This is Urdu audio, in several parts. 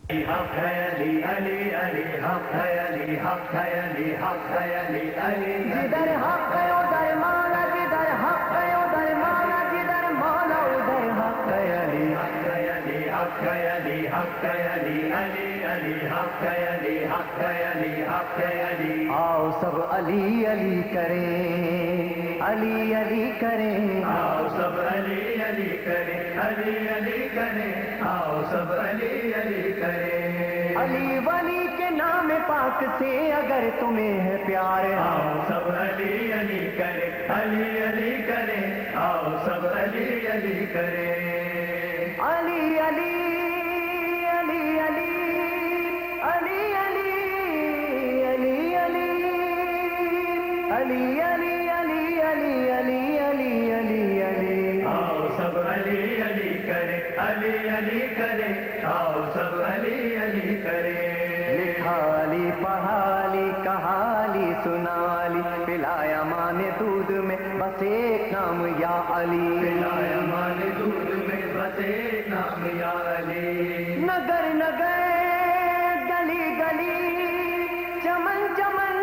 حق ہے علی علی علی حق ہے علی حق ہے علی حق ہے علی علی جدھر حق ہے ادھر مولا جدھر حق ہے ادھر مولا جدھر مولا ادھر حق ہے علی حق ہے علی حق ہے علی حق ہے علی علی علی حق ہے علی حق ہے علی حق ہے علی آؤ سب علی علی کریں علی علی کریں آؤ سب علی علی کریں علی علی کریں آؤ سب علی علی کریں علی ولی کے نام پاک سے اگر تمہیں ہے پیار آؤ سب علی علی کریں علی علی کریں آؤ سب علی علی کریں علی علی علی علی علی علی علی علی علی علی علی علی علی علی علی علی آؤ سب علی علی کریں علی علی کریں آؤ سب علی علی کریں لکھا علی پڑھا علی کہا علی سنا علی پلایا ماں نے دودھ میں بس ایک نام یا علی پلایا ماں نے دودھ میں بس ایک نام یا علی نگر نگر گلی گلی چمن چمن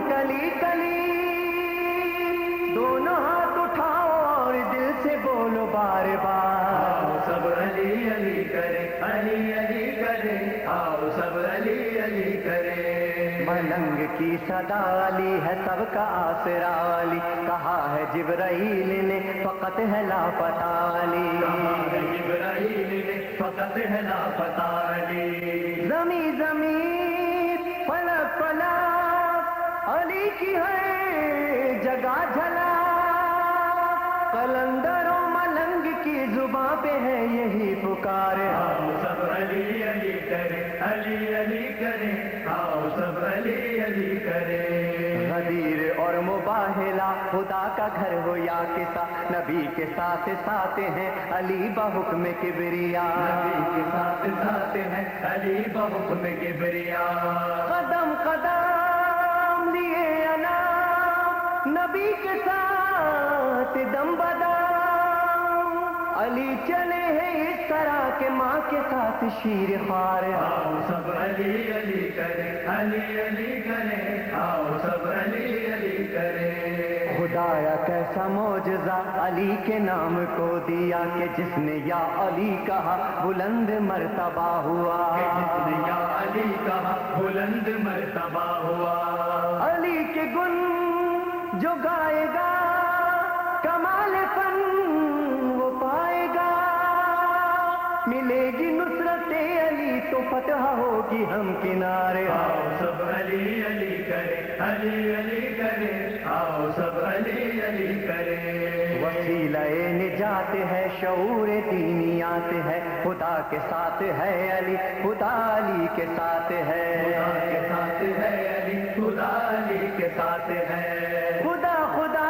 کلی کلی دونوں ہاتھ اٹھاؤ اور دل سے بولو بار بار آؤ سب علی علی کریں علی علی کریں آؤ سب علی علی کریں ملنگ کی صدا علی ہے سب کا آسرا علی کہا ہے جبرائیل نے فقط ہے لاپتہ علی جبرائیل نے فقط ہے لاپتہ علی زمیں زمین فلک فلک علی کی ہے جگہ جھلا قلندر و ملنگ کی زباں پہ ہے یہی پکار آؤ سب علی علی کریں علی علی کریں آؤ سب علی علی کریں غدیر اور مباہلا خدا کا گھر ہو یا کسا نبی کے ساتھ ساتھ ہیں علی بحکم کبریا نبی کے ساتھ ساتھ ہیں علی بحکم کبریا قدم قدم لیے انا نبی کے ساتھ دم بدم علی چلے ہیں اس طرح کے ماں کے ساتھ شیر خوار آؤ سب علی علی کریں علی علی کریں آؤ سب علی علی کریں خدایا کیسا معجزہ علی کے نام کو دیا کہ جس نے یا علی کہا بلند مرتبہ ہوا جس نے یا علی کہا بلند مرتبہ ہوا علی کے گن جو گائے گا کمال فن وہ پائے گا ملے گی نصرت علی تو فتح ہوگی ہم کنارے آؤ سب علی علی کریں علی علی کریں آؤ سب علی علی کریں وسیلہ نجات ہے شعور دینیات ہے خدا کے ساتھ ہے علی خدا علی کے ساتھ ہے خدا کے ساتھ ہے علی خدا علی کے ساتھ ہے خدا خدا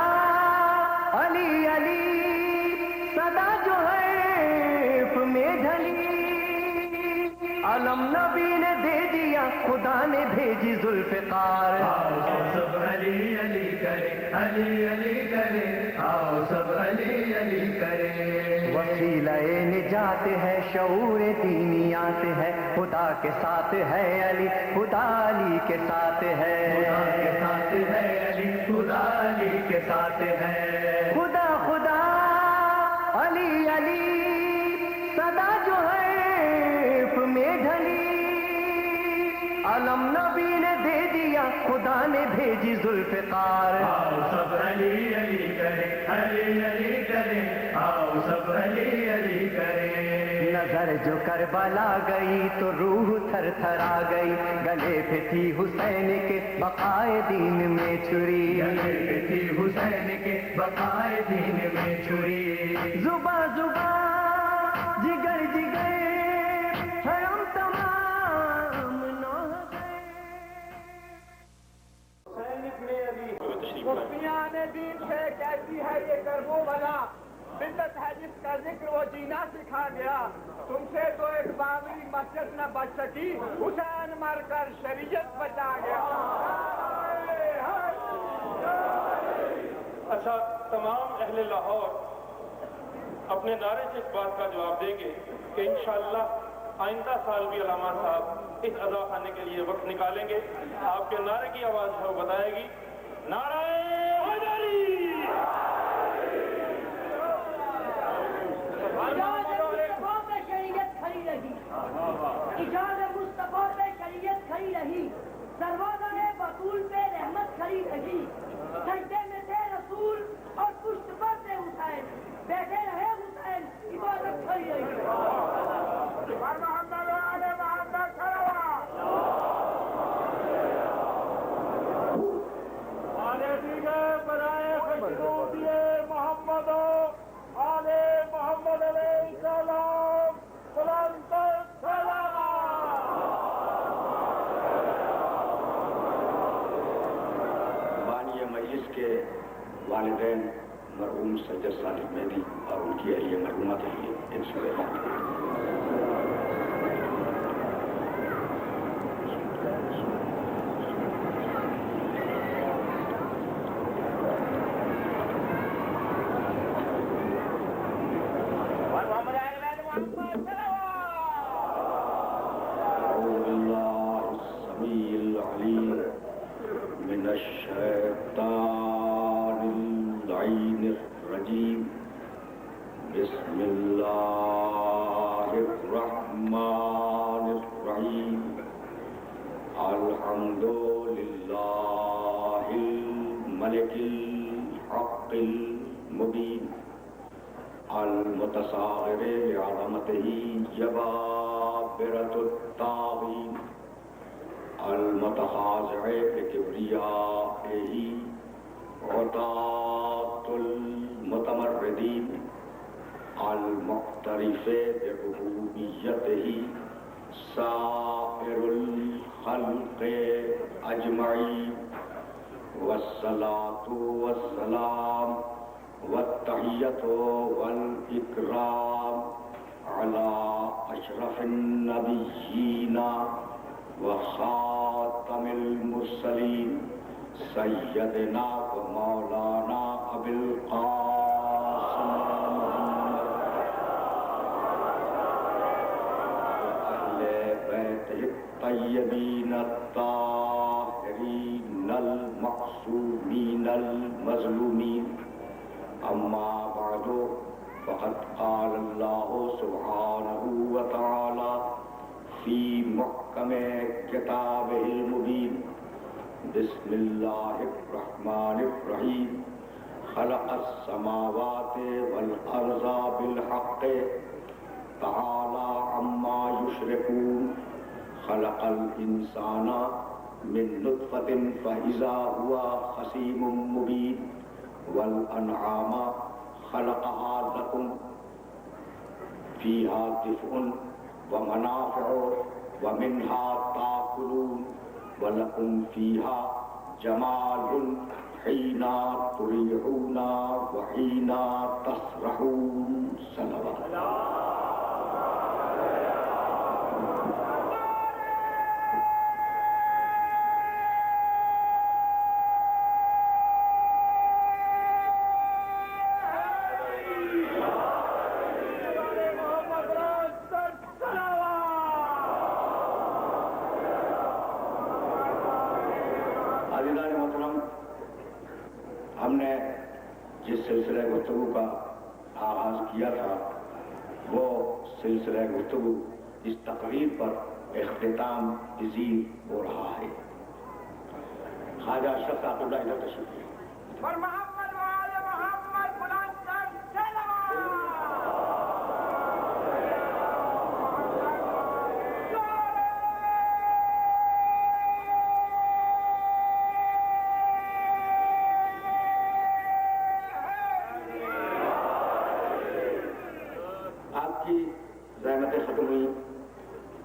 علی علی صدا جو ہے میں ڈھلی علم نبی نے دے دیا خدا نے بھیجی ذوالفقار آؤ سب علی علی کریں علی علی کریں آؤ سب علی علی کریں وسیلہ نجات ہے شعور دینیات ہے خدا کے ساتھ ہے علی خدا علی کے ساتھ ہے خدا کے ساتھ ہے علی خدا علی کے ساتھ ہے خدا خدا علی علی صدا جو ہے میں ڈھلی علم نبی نے دے دیا خدا نے بھیجی ذوالفقار آؤ سب علی علی کریں علی علی کریں آؤ سب علی علی کریں نظر جو کربلا گئی تو روح تھر تھر آ گئی گلے پہ تھی حسین کے بقائے دین میں چھری گلے پہ تھی حسین کے بقائے دین میں چھری زباں زباں جگر جگر ہے ہم تمام نو مفتیان دین سے کیسی ہے یہ کربو والا بدت ہے جس کا ذکر وہ جینا سکھا گیا تم سے تو ایک بابری مسجد نہ بچ سکی حسین مر کر شریعت بچا گیا اچھا تمام اہل لاہور اپنے نعرے سے اس بات کا جواب دیں گے کہ انشاءاللہ آئندہ سال بھی علامہ صاحب اس اذا خانے کے لیے وقت نکالیں گے. آپ کے نعرے کی آواز ہے وہ بتائے گی. نعرہ حیدری. اجازت مصطفیٰ پہ شریعت کھڑی رہی, دروازہ بطول پہ رحمت کھڑی رہی, سجدے میں تھے رسول اور پشت پر تھے حسین, بیٹھے رہے حسین, عبادت کھڑی رہی. کے والدین مرحوم سید صالح مہدی اور ان کی اہلیہ مرحومہ کے لیے ایک سورہ بسم اللہ الرحمن الرحیم الحمد للہ الملک الحق المبین المتصاغر لعظمتہ جبابرۃ الطاغین المتخاضع بکبریائہ عطاۃ المتمردین المعترف بربوبیتہ سائر الخلق اجمعین والصلاۃ والسلام والتحیۃ والاکرام علی اشرف النبیین وخاتم المرسلین سیدنا و مولانا ابی القاسم الطیبین الطاہرین المعصومین المظلومین. اما بعد فقد قال اللہ سبحانہ وتعالی فی محکم کتابہ المبین. بسم اللہ الرحمن الرحیم خلق السماوات والارض بالحق تعالی عما یشرکون. خلق الانسان من نطفة فإذا هو خصيم مبين والانعام خلقها لكم فيها دفء ومنافع ومنها تأكلون ولكم فيها جمال حين تريحون وحين تسرحون. صلوات سلسلہ گفتگو کا آغاز کیا تھا وہ سلسلہ گفتگو اس تقریر پر اختتام پذیر ہو رہا ہے. خواجہ اشرف عبد اللہ ادھر تشریف لائیں.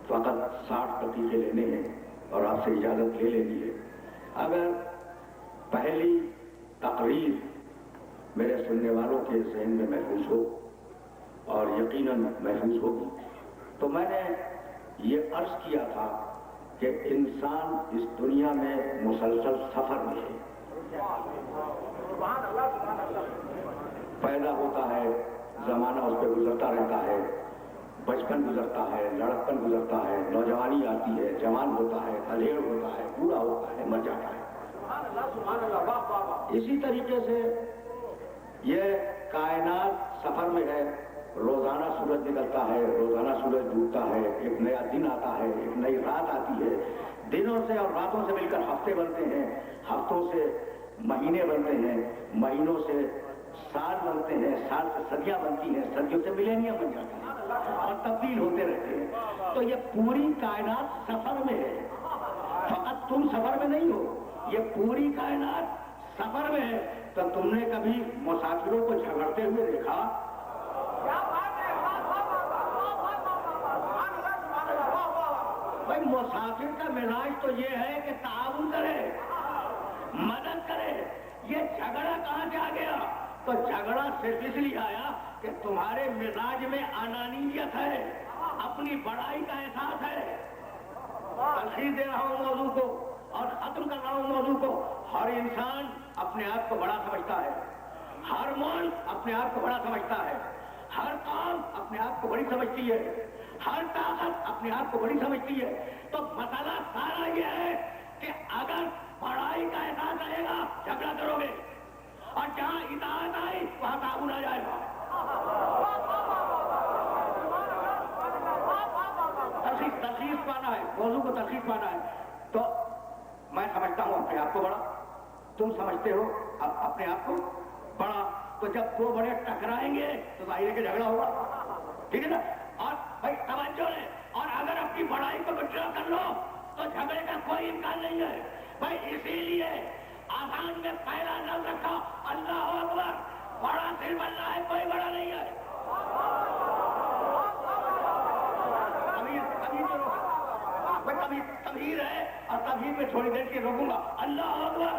فقط 60 دقیقے لینے ہیں اور آپ سے اجازت لے لینی ہے. اگر پہلی تقریر میرے سننے والوں کے ذہن میں محفوظ ہو اور یقیناً محفوظ ہوگی تو میں نے یہ عرض کیا تھا کہ انسان اس دنیا میں مسلسل سفر میں ہے. پیدا ہوتا ہے, زمانہ اس پہ گزرتا رہتا ہے, بچپن گزرتا ہے، لڑکپن گزرتا ہے، نوجوانی آتی ہے، جوان ہوتا ہے، ادھیڑ ہوتا ہے، بوڑھا ہوتا ہے، مر جاتا ہے۔ اسی طریقے سے یہ کائنات سفر میں ہے، روزانہ سورج نکلتا ہے، روزانہ سورج ڈوبتا ہے، ایک نیا دن آتا ہے، ایک نئی رات آتی ہے، دنوں سے اور راتوں سے مل کر ہفتے بنتے ہیں، ہفتوں سے مہینے بنتے ہیں، مہینوں سے سال بنتے ہیں، سال سے صدیاں بنتی ہیں، صدیوں سے ملینیا بن جاتے ہیں اور تبدیل ہوتے رہتے ہیں۔ تو یہ پوری کائنات سفر میں ہے، فقط تم سفر میں نہیں ہو، یہ پوری کائنات سفر میں ہے۔ تو تم نے کبھی مسافروں کو جھگڑتے ہوئے دیکھا؟ بھائی مسافر کا مزاج تو یہ ہے کہ تعاون کرے، مدد کرے۔ یہ جھگڑا کہاں سے آ گیا؟ تو جھگڑا صرف اس لیے آیا کہ تمہارے مزاج میں انانیت ہے، اپنی بڑائی کا احساس ہے۔ تلخیص دے رہا ہوں موضوع کو اور ختم کر رہا ہوں موضوع کو۔ ہر انسان اپنے آپ کو بڑا سمجھتا ہے، ہر ملک اپنے آپ کو بڑا سمجھتا ہے، ہر قوم اپنے آپ کو بڑی سمجھتی ہے، ہر طاقت اپنے آپ کو بڑی سمجھتی ہے۔ تو مسئلہ سارا یہ ہے کہ اگر بڑائی کا احساس رہے گا جھگڑا کرو گے، اور جہاں اطاعت آئی وہاں تعاون آ جائے گا۔ تخصیص پانا ہے، موضوع کو تخصیص پانا ہے۔ تو میں سمجھتا ہوں اپنے آپ کو بڑا، تم سمجھتے ہو اپنے آپ کو بڑا۔ تو جب دو بڑے ٹکرائیں گے تو ظاہر ہے کہ جھگڑا ہوگا، ٹھیک ہے نا؟ اور بھائی توجہ ہے، اور اگر اپنی بڑائی کو وڈرا کر لو تو جھگڑے کا کوئی امکان نہیں ہے۔ بھائی اسی لیے آذان میں پہلا لفظ رکھا اللہ اکبر، بڑا صرف اللہ ہے، کوئی بڑا نہیں ہے۔ تبہیر ہے، اور تبہیر میں تھوڑی دیر کے روکوں گا۔ اللہ اکبر،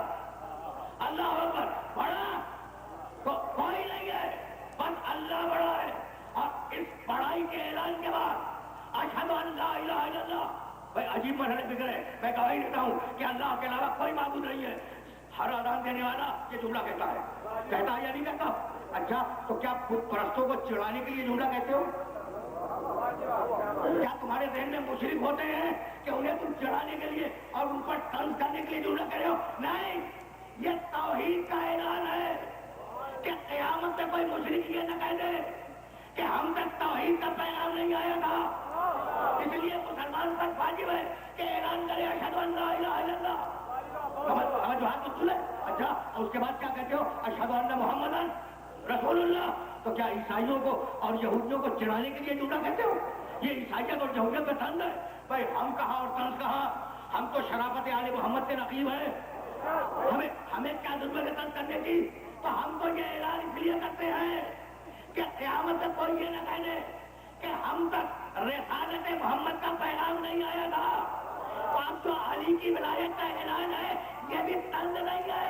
اللہ اکبر، بڑا کوئی نہیں ہے، بس اللہ بڑا ہے۔ اور اس بڑائی کے اعلان کے بعد اشہد ان لا الہ الا اللہ، بھائی عجیب مرحلے فکر ہے، میں گواہی دیتا ہوں کہ اللہ کے علاوہ کوئی معبود نہیں ہے۔ ہر اذان دینے والا یہ جملہ کہتا ہے یا نہیں کہتا؟ اچھا، تو کیا بت پرستوں کو چڑھانے کے لیے جملہ کہتے ہو؟ کیا تمہارے ذہن میں مشرک ہوتے ہیں کہ انہیں تم چڑھانے کے لیے اور ان پر طنز کرنے کے لیے جملہ کہہ رہے ہو؟ نہیں، یہ توحید کا اعلان ہے کہ قیامت میں کوئی مشرک یہ نہ کہہ دے کہ ہم تک توحید کا پیغام نہیں آیا تھا۔ اس لیے مسلمان پر واجب ہے کہ اعلان کرے اشہد ان لا الہ الا اللہ۔ ہاتھ تو سنے۔ اچھا، اس کے بعد کیا کہتے ہو؟ اشہد ان محمدن رسول اللہ۔ تو کیا عیسائیوں کو اور یہودیوں کو چڑھانے کے لیے جملہ کہتے ہو؟ یہ عیسائیت اور یہودیت کا طنز ہے؟ بھائی ہم کہاں اور طنز کہاں، ہم تو شرافت آل محمد کے نقیب ہیں۔ ہمیں کیا ضرورت ہے طنز کرنے کی؟ تو ہم تو یہ اعلان اس لیے کرتے ہیں کہ قیامت سے کوئی یہ نہ کہہ دے کہ ہم تک رسالت محمد کا پیغام نہیں آیا تھا۔ تو اب جو علی کی ولایت کا اعلان ہے یہ بھی طنز نہیں ہے۔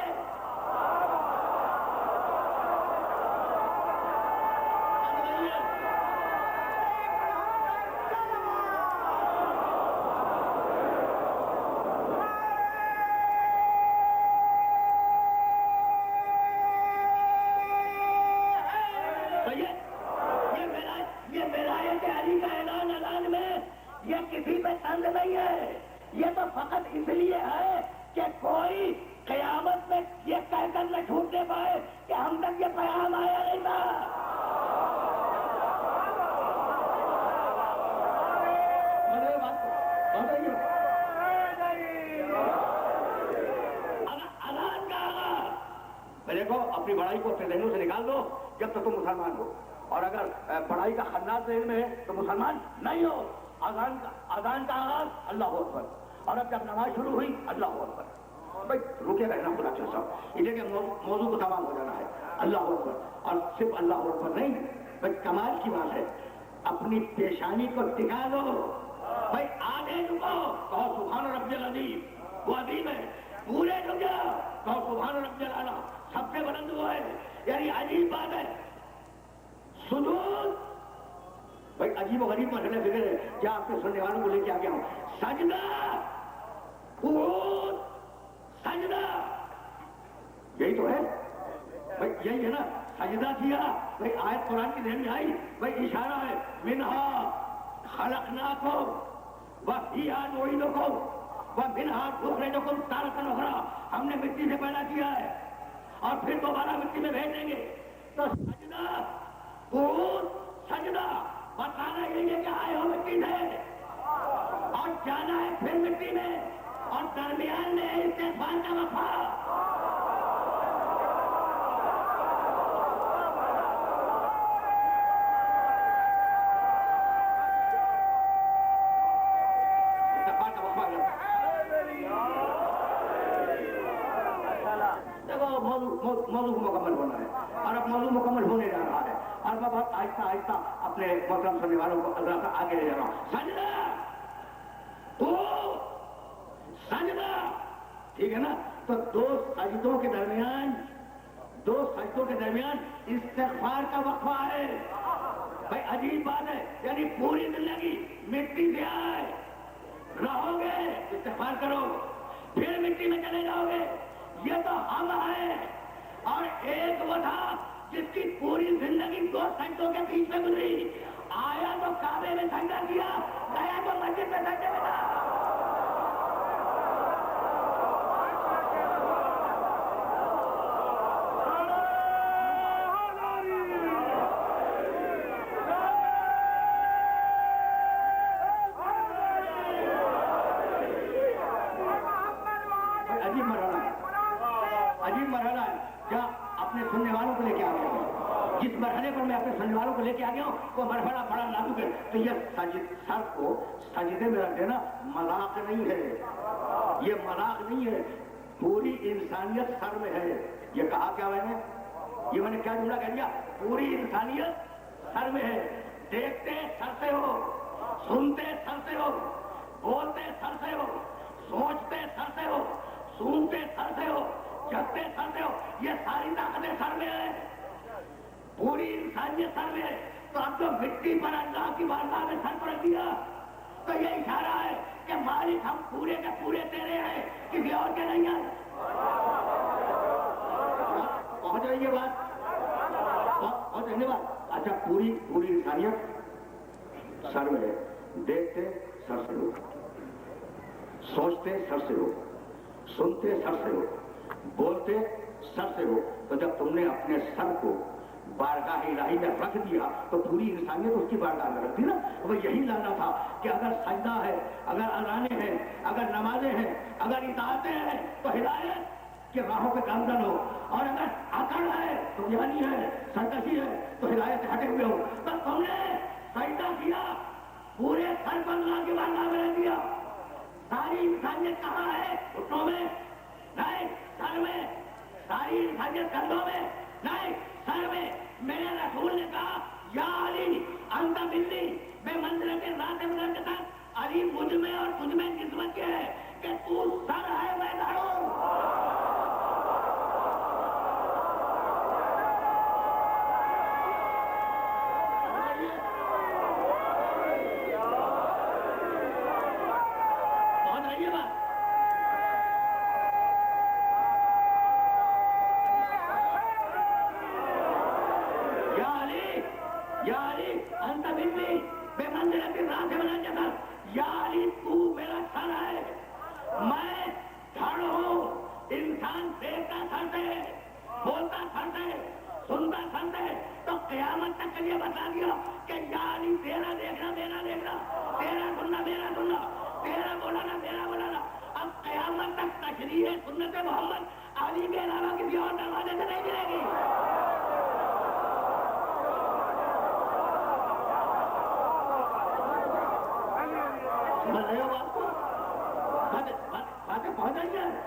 یہ تو فقط اس لیے ہے کہ کوئی قیامت میں یہ کہہ کر نہ چھوٹنے پائے کہ ہم تک یہ پیغام آیا نہیں تھا۔ اذان کا آغاز دیکھو، اپنی بڑائی کو اپنے ذہنوں سے نکال دو جب تک تم مسلمان ہو، اور اگر بڑائی کا خناس ذہن میں ہے تو مسلمان نہیں ہو۔ اذان کا آغاز اللہ اکبر، اور اب جب نماز شروع ہوئی اللہ اکبر۔ بھائی رکے رہنا خدا کے ساتھ، اسے کہ موضوع کو تمام ہو جانا ہے۔ اللہ اکبر، اور صرف اللہ اکبر نہیں، بھائی کمال کی بات ہے، اپنی پیشانی کو ٹکا دو۔ بھائی آگے رکو، کہو سبحان ربی العظیم، وہ عظیم ہے۔ پورے رک جاؤ، کہو سبحان ربی الاعلیٰ، سب سے بلند وہ ہے۔ یعنی عجیب بات ہے۔ سجود، بھائی عجیب و غریب مسئلہ فکر ہے، کیا آپ کے سننے والوں کو لے کے آ گیا ہوں۔ سجدہ، قعود، سجدہ، یہی تو ہے بھائی، یہی ہے نا۔ سجدہ کیا، بھائی آیت قرآن کی ذہن میں آئی، بھائی اشارہ ہے منہا خلقناکم وفیہا نعیدکم ومنہا نخرجکم تارۃ اخری، ہم نے مٹی سے پیدا کیا ہے اور پھر دوبارہ مٹی میں بھیج دیں گے. تو سجدہ قعود سجدہ بتانا یہی ہے کہ آئے ہو مٹی سے اور جانا ہے پھر مٹی میں، اور درمیان میں استغفار کا وقفہ. موضوع مکمل ہونا ہے اور اب موضوع مکمل ہونے جا رہا ہے اور میں بہت آہستہ آہستہ اپنے محترم سننے والوں کو اللہ کا آگے لے جا رہا ہوں. سجدہ تو سجدہ، ٹھیک ہے نا؟ تو دو سجدوں کے درمیان استغفار کا وقفہ ہے. بھائی عجیب بات ہے، یعنی پوری زندگی مٹی سے آئے رہو گے، استغفار کرو، پھر مٹی میں چلے جاؤ گے. یہ تو ہم ہیں. اور ایک وہ تھا جس کی پوری زندگی 2 سجدوں کے بیچ میں گزری. آیا تو کعبے میں سجدہ کیا، گیا تو مسجد میں سجدے میں تھا. عجیب مرحلہ ہے. کیا اپنے سننے والوں کو لے کے آ گیا ہوں؟ جس مرحلے پر میں اپنے سننے والوں کو لے کے آ گیا ہوں وہ مرحلہ بڑا نازک ہے. تو یہ سر کو سجدے میں رکھ دینا مذاق نہیں ہے، یہ مذاق نہیں ہے. پوری انسانیت سر میں ہے. یہ کہا کیا میں نے کیا جملہ کہہ دیا؟ پوری انسانیت سر میں ہے. دیکھتے سر سے ہو، سنتے سر سے ہو، بولتے سر سے ہو، سوچتے سر سے ہو، سونتے سر سے ہو، جگتے سر سے ہو. یہ ساری طاقتیں سر میں ہیں، پوری انسانیت سر میں ہے. تو اب جو مٹی پر اللہ کی بارگاہ میں سر پر رکھ دیا تو یہ اشارہ ہے کہ مالک ہم پورے کے پورے تیرے ہیں، کسی اور کے نہیں ہیں. پہنچ رہی ہے بات؟ پہنچ رہی ہے بات؟ اچھا، پوری انسانیت سر میں ہے. دیکھتے سر سے ہو، سوچتے سر سے ہو، سنتے سر سے ہو، بولتے سر سے ہو. تو جب تم نے اپنے سر کو بارگاہ الہی میں رکھ دیا تو پوری انسانیت اس کی بارگاہ میں رکھ دی نا. وہ یہی لانا تھا کہ اگر سجدہ ہے، اگر اذانیں ہیں، اگر نمازیں ہیں، اگر اطاعتیں ہیں تو ہدایت کے راہوں پہ گامزن ہو، اور اگر اکڑ ہے تو جہانی ہے، سرکشی ہے تو ہدایت سے ہٹے ہوئے ہو. تو تم نے سجدہ کیا، پورے سر پر اللہ کی بارگاہ میں رکھ دیا. ساری انسانیت کہاں ہے؟ گھٹنوں میں نہیں، سر میں. ساری انسانیت کندھوں میں نہیں، سر میں. میرے رسول نے کہا یا علی انت منی بے منزلت ذات مقدس. علی مجھ میں اور تجھ میں نسبت یہ ہے کہ تو سر ہے، میں دھڑ ہوں.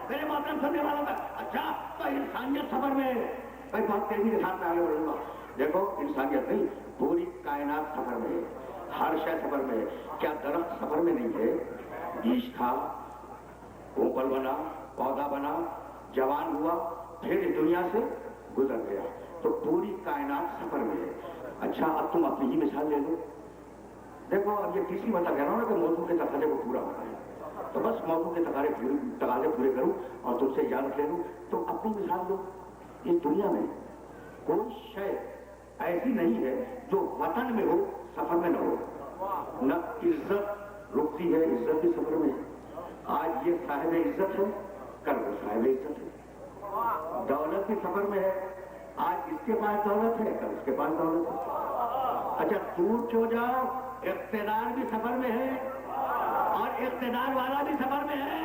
میرے محترم سننے والوں کا. اچھا، تو انسانیت سفر میں ہے. بھائی بہت تیزی کے ساتھ میں آگے بڑھوں گا. دیکھو، انسانیت نہیں، پوری کائنات سفر میں ہے، ہر شے سفر میں ہے. کیا درخت سفر میں نہیں ہے؟ بیج تھا، کوپل بنا، پودا بنا، جوان ہوا، پھر اس دنیا سے گزر گیا. تو پوری کائنات سفر میں ہے. اچھا، اب تم اپنی ہی مثال لے لو. دیکھو، اب یہ تیسری بات کہہ رہا ہوں نا کہ موضوع کے تقاضے کو پورا ہونا ہے. تو بس موضوع کے تقاضے پورے کروں اور تم سے اجازت لے لوں. تو اپنی مثال دو. اس دنیا میں کوئی شے ایسی نہیں ہے جو وطن میں ہو سفر میں نہ ہو. نہ عزت رکتی ہے، عزت بھی سفر میں ہے۔ آج یہ صاحب عزت ہے، کل وہ صاحب عزت ہے۔ دولت بھی سفر میں ہے، آج اس کے پاس دولت ہے، کل اس کے پاس دولت ہے۔ اچھا دور کیوں جاؤ، اقتدار بھی سفر میں ہے اور اقتدار والا بھی سفر میں ہے۔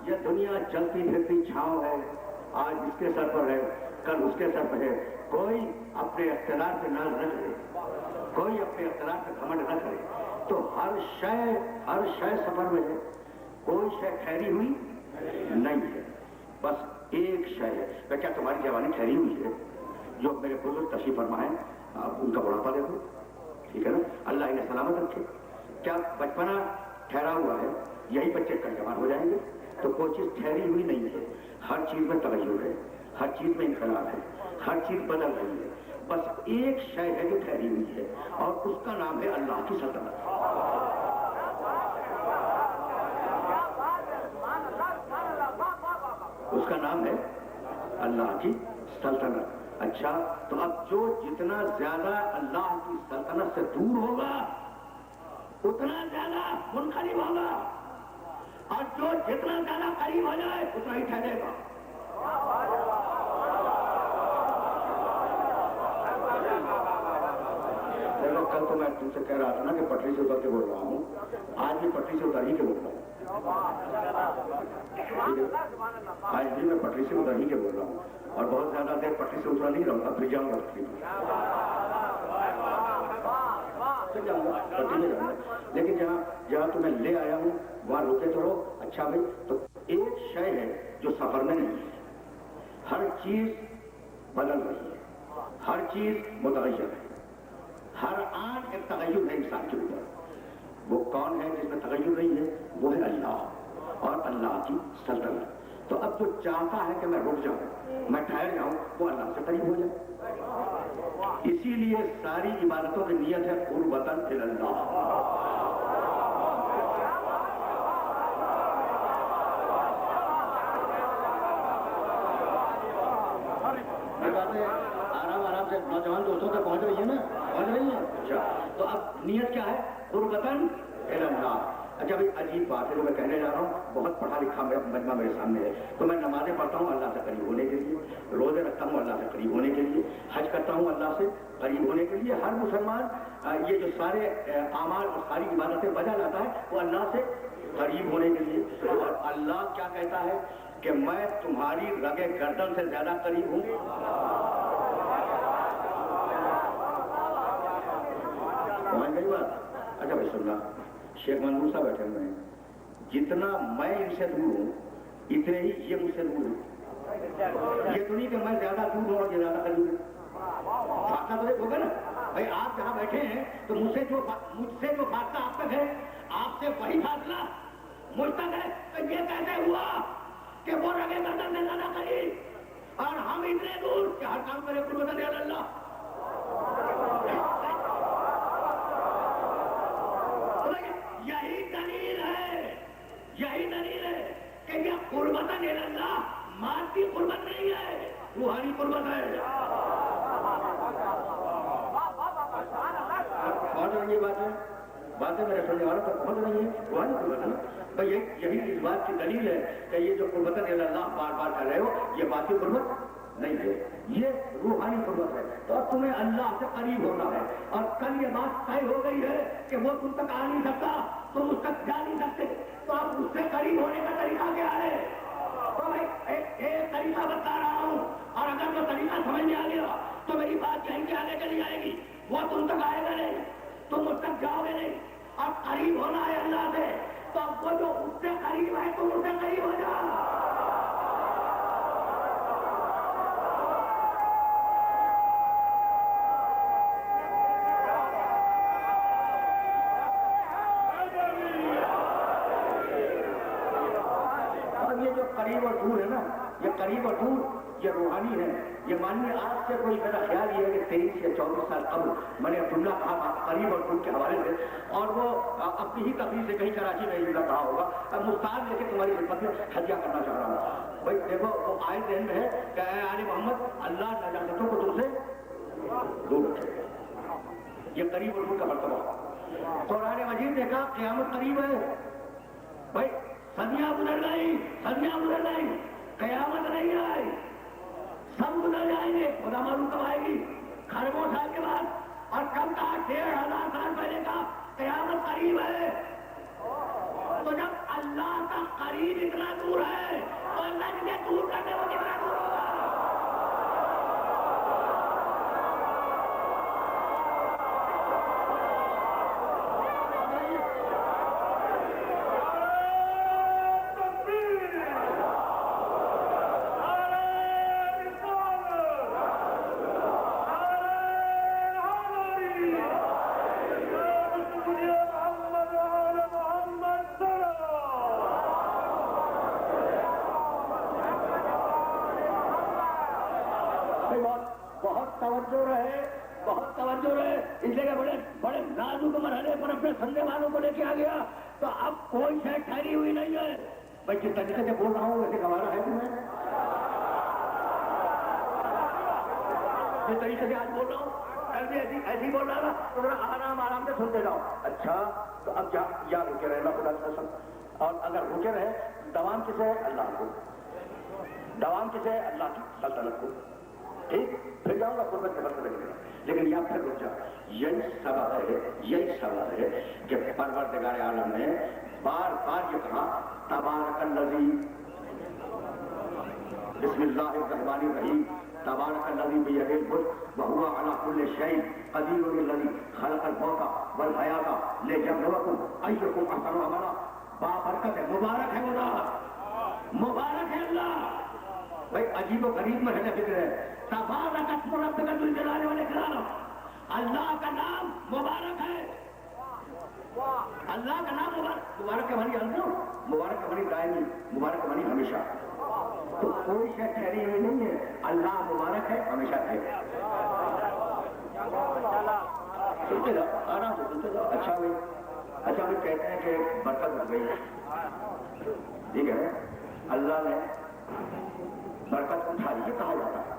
یہ دنیا چلتی پھرتی چھاؤں ہے، آج اس کے سر پر ہے، کل اس کے سر پر ہے۔ کوئی اپنے اقتدار پہ ناز نہ کرے، کوئی اپنے اقتدار پہ گھمنڈ نہ کرے۔ تو ہر شے سفر میں ہے، کوئی شے ٹھہری ہوئی نہیں ہے، بس ایک شے ہے۔ کیا تمہاری جوانی ٹھہری ہوئی ہے؟ جو میرے بزرگ تشریف فرما ہے، آپ ان کا بڑھاپا دیکھو، ٹھیک ہے نا، اللہ انہیں سلامت رکھے۔ کیا بچپنا ٹھہرا ہوا ہے؟ یہی بچے کل جوان ہو جائیں گے۔ تو کوئی چیز ٹھہری ہوئی نہیں ہے، ہر چیز میں تغیر ہے، ہر چیز میں انقلاب ہے، ہر چیز بدل رہی ہے۔ بس ایک شے ہے جو ٹھہری ہوئی ہے اور اس کا نام ہے اللہ کی سلطنت۔ اس کا نام ہے اللہ کی سلطنت۔ اچھا تو اب جو جتنا زیادہ اللہ کی سلطنت سے دور ہوگا اتنا زیادہ منقلب ہوگا، اور جو جتنا زیادہ قریب ہو جائے اتنا ہی ٹھہرے گا۔ دیکھو کل تو میں تم سے کہہ رہا تھا نا کہ پٹری سے اتر کے بول رہا ہوں، آج بھی پٹری سے اتر ہی کے بول رہا ہوں۔ آج بھی میں پٹری سے اتر ہی کے بول رہا ہوں، اور بہت زیادہ دیر پٹری سے اترا نہیں رہوں گا، پھر جاؤں گا پٹری میں جاؤں گا، پٹری میں جاؤں گا۔ لیکن جہاں تمہیں لے آیا ہوں وہاں رکے تو رہو۔ اچھا بھائی، تو ایک شے ہے جو سفر میں نہیں ہے، ہر چیز بدل رہی ہے، ہر چیز متغیر ہے، ہر آن ایک تغیر ہے انسان کے اوپر۔ وہ کون ہے جس میں تغیر نہیں ہے؟ وہ ہے اللہ اور اللہ کی سلطنت۔ تو اب جو چاہتا ہے کہ میں رک جاؤں، میں ٹھہر جاؤں، وہ اللہ سے قریب ہو جائے۔ اسی لیے ساری عبادتوں کی نیت ہے قربتاً الی اللہ۔ یہ باتیں آرام سے نوجوان دوستوں تک پہنچ رہی ہے نا؟ پہنچ رہی ہیں؟ اچھا تو اب نیت کیا ہے؟ قربتاً الی اللہ۔ اچھا بھائی عجیب بات ہے جو میں کہنے جا رہا ہوں، بہت پڑھا لکھا مجمع میرے سامنے ہے، تو میں نمازیں پڑھتا ہوں اللہ سے قریب ہونے کے لیے، روزے رکھتا ہوں اللہ سے قریب ہونے کے لیے، حج کرتا ہوں اللہ سے قریب ہونے کے لیے۔ ہر مسلمان یہ جو سارے اعمال اور ساری عبادتیں بجا لاتا ہے وہ اللہ سے قریب ہونے کے لیے۔ اور اللہ کیا کہتا ہے کہ میں تمہاری رگ گردن سے زیادہ قریب ہوں۔ سمجھ گئی بات؟ اچھا بھائی سننا، شیخ منظور صاحب بیٹھے ہوئے ہیں، جتنا میں ان سے دور ہوں اتنے ہی یہ مجھ سے دور ہیں۔ یہ تو نہیں کہ میں زیادہ دور ہوں اور یہ زیادہ قریب ہوں، فاصلہ تو ایک ہوگا نا بھائی۔ آپ جہاں بیٹھے ہیں تو مجھ سے جو فاصلہ آپ تک ہے، آپ سے وہی فاصلہ مجھ تک ہے۔ تو یہ کیسے ہوا کہ وہ رگے گردن سے زیادہ قریب اور ہم اتنے دور کہ ہر کام کرے قربتاً الی اللہ؟ یہی دلیل ہے کہ یہ قربتاً الی اللہ مادی قربت نہیں ہے، روحانی قربت ہے۔ پہنچ رہی ہے باتیں میرے سننے والوں تک پہنچ رہی ہیں، روحانی قربت ہے نا؟ یہی اس بات کی دلیل ہے کہ یہ جو قربتاً الی اللہ بار بار کر رہے ہو یہ باقی قربت نہیں ہے، یہ روحانی قربت ہے۔ تو اب تمہیں اللہ سے قریب ہونا ہے، اور کل یہ بات طے ہو گئی ہے کہ وہ تم تک آ نہیں سکتا، تم اس تک جا نہیں سکتے، تو اب اس سے قریب ہونے کا طریقہ کیا ہے؟ تو میں ایک طریقہ بتا رہا ہوں، اور اگر وہ طریقہ سمجھ میں آ گیا تو میری بات یہیں سے آگے چلی جائے گی، وہ تم تک آئے گا نہیں، تم اس تک جاؤ گے نہیں۔ اب قریب ہونا ہے اللہ سے، تو اب وہ جو اس سے قریب ہے تم اس سے قریب ہو جاؤ۔ قریب اور دور ہے نا، یہ قریب اور دور یہ روحانی ہے. یہ مانیے آج سے کوئی میرا خیال یہ ہے کہ 23 یا 24 سال قبل میں نے عبداللہ کہا قریب اور دور کے حوالے سے, اور وہ اپنی ہی تقریر سے کہیں کراچی میں عبداللہ کہا ہوگا, مستعد لے کے تمہاری خدمت میں ہدیہ کرنا چاہ رہا ہوں. بھائی دیکھو وہ آئے ذہن میں ہے کہ اے آل محمد, اللہ نجاستوں کو تم سے دور رکھے. یہ قریب اور دور کا مرتبہ. قرآن مجید نے کہا قیامت قریب ہے. بھائی صدیاں گزر گئی, صدیاں گزر گئی, قیامت نہیں آئی, سب گزر جائیں گے. خدا معلوم کب آئے گی, خربوں سال کے بعد. اور کب کا 1500 سال پہلے کا قیامت قریب ہے. تو جب اللہ کا قریب اتنا دور ہے تو اللہ جسے دور کرنے وہ کتنا دور ہوگا. بہت توجہ رہے, اس لیے کہ بڑے نازک مرحلے پر اپنے سننے والوں کو لے کے آ گیا. تو اب کوئی شے ٹھہری ہوئی نہیں ہے. بھائی جس طریقے سے بول رہا ہوں ویسے گوارا ہے تمہیں, جس طریقے سے آج بول رہا ہوں ایسی بول رہا تھا تو ذرا آرام سے سنتے جاؤ. اچھا تو اب یا رکے رہے خدا کی قسم, اور اگر رکے رہے دوام کسے ہے, اللہ کو. دوام کسے ہے, اللہ کی سلطنت کو. ٹھیک, پھر جاؤں گا قربت کے برتن لگے گا, لیکن یا پھر رک جاؤ. یہی سبب ہے کہ پروردگار عالم نے بار بار یہ کہا تبارک الذی, بسم اللہ الرحمن الرحیم, تبارک الذی بیدہ الملک وہو علی کل شیء قدیر الذی خلق الموت والحیاۃ لیبلوکم ایکم احسن عملا. بابرکت ہے, مبارک ہے وہ ذات, مبارک ہے اللہ. بھائی عجیب و غریب مرحلہ فکر ہے. تبارک اسم ربک ذو الجلال والاکرام, اللہ کا نام مبارک ہے. اللہ کا نام مبارک کے معنی الگ, مبارک کے معنی دائمی, مبارک کے معنی ہمیشہ. تو کوئی شے ٹھہری ہوئی نہیں ہے, اللہ مبارک ہے, ہمیشہ ہے. سنتے جاؤ, آرام سے سنتے جاؤ. اچھا بھائی کہتے ہیں کہ برکت اٹھ گئی, ٹھیک ہے, اللہ نے برکت اٹھائی, یہ کہا جاتا ہے.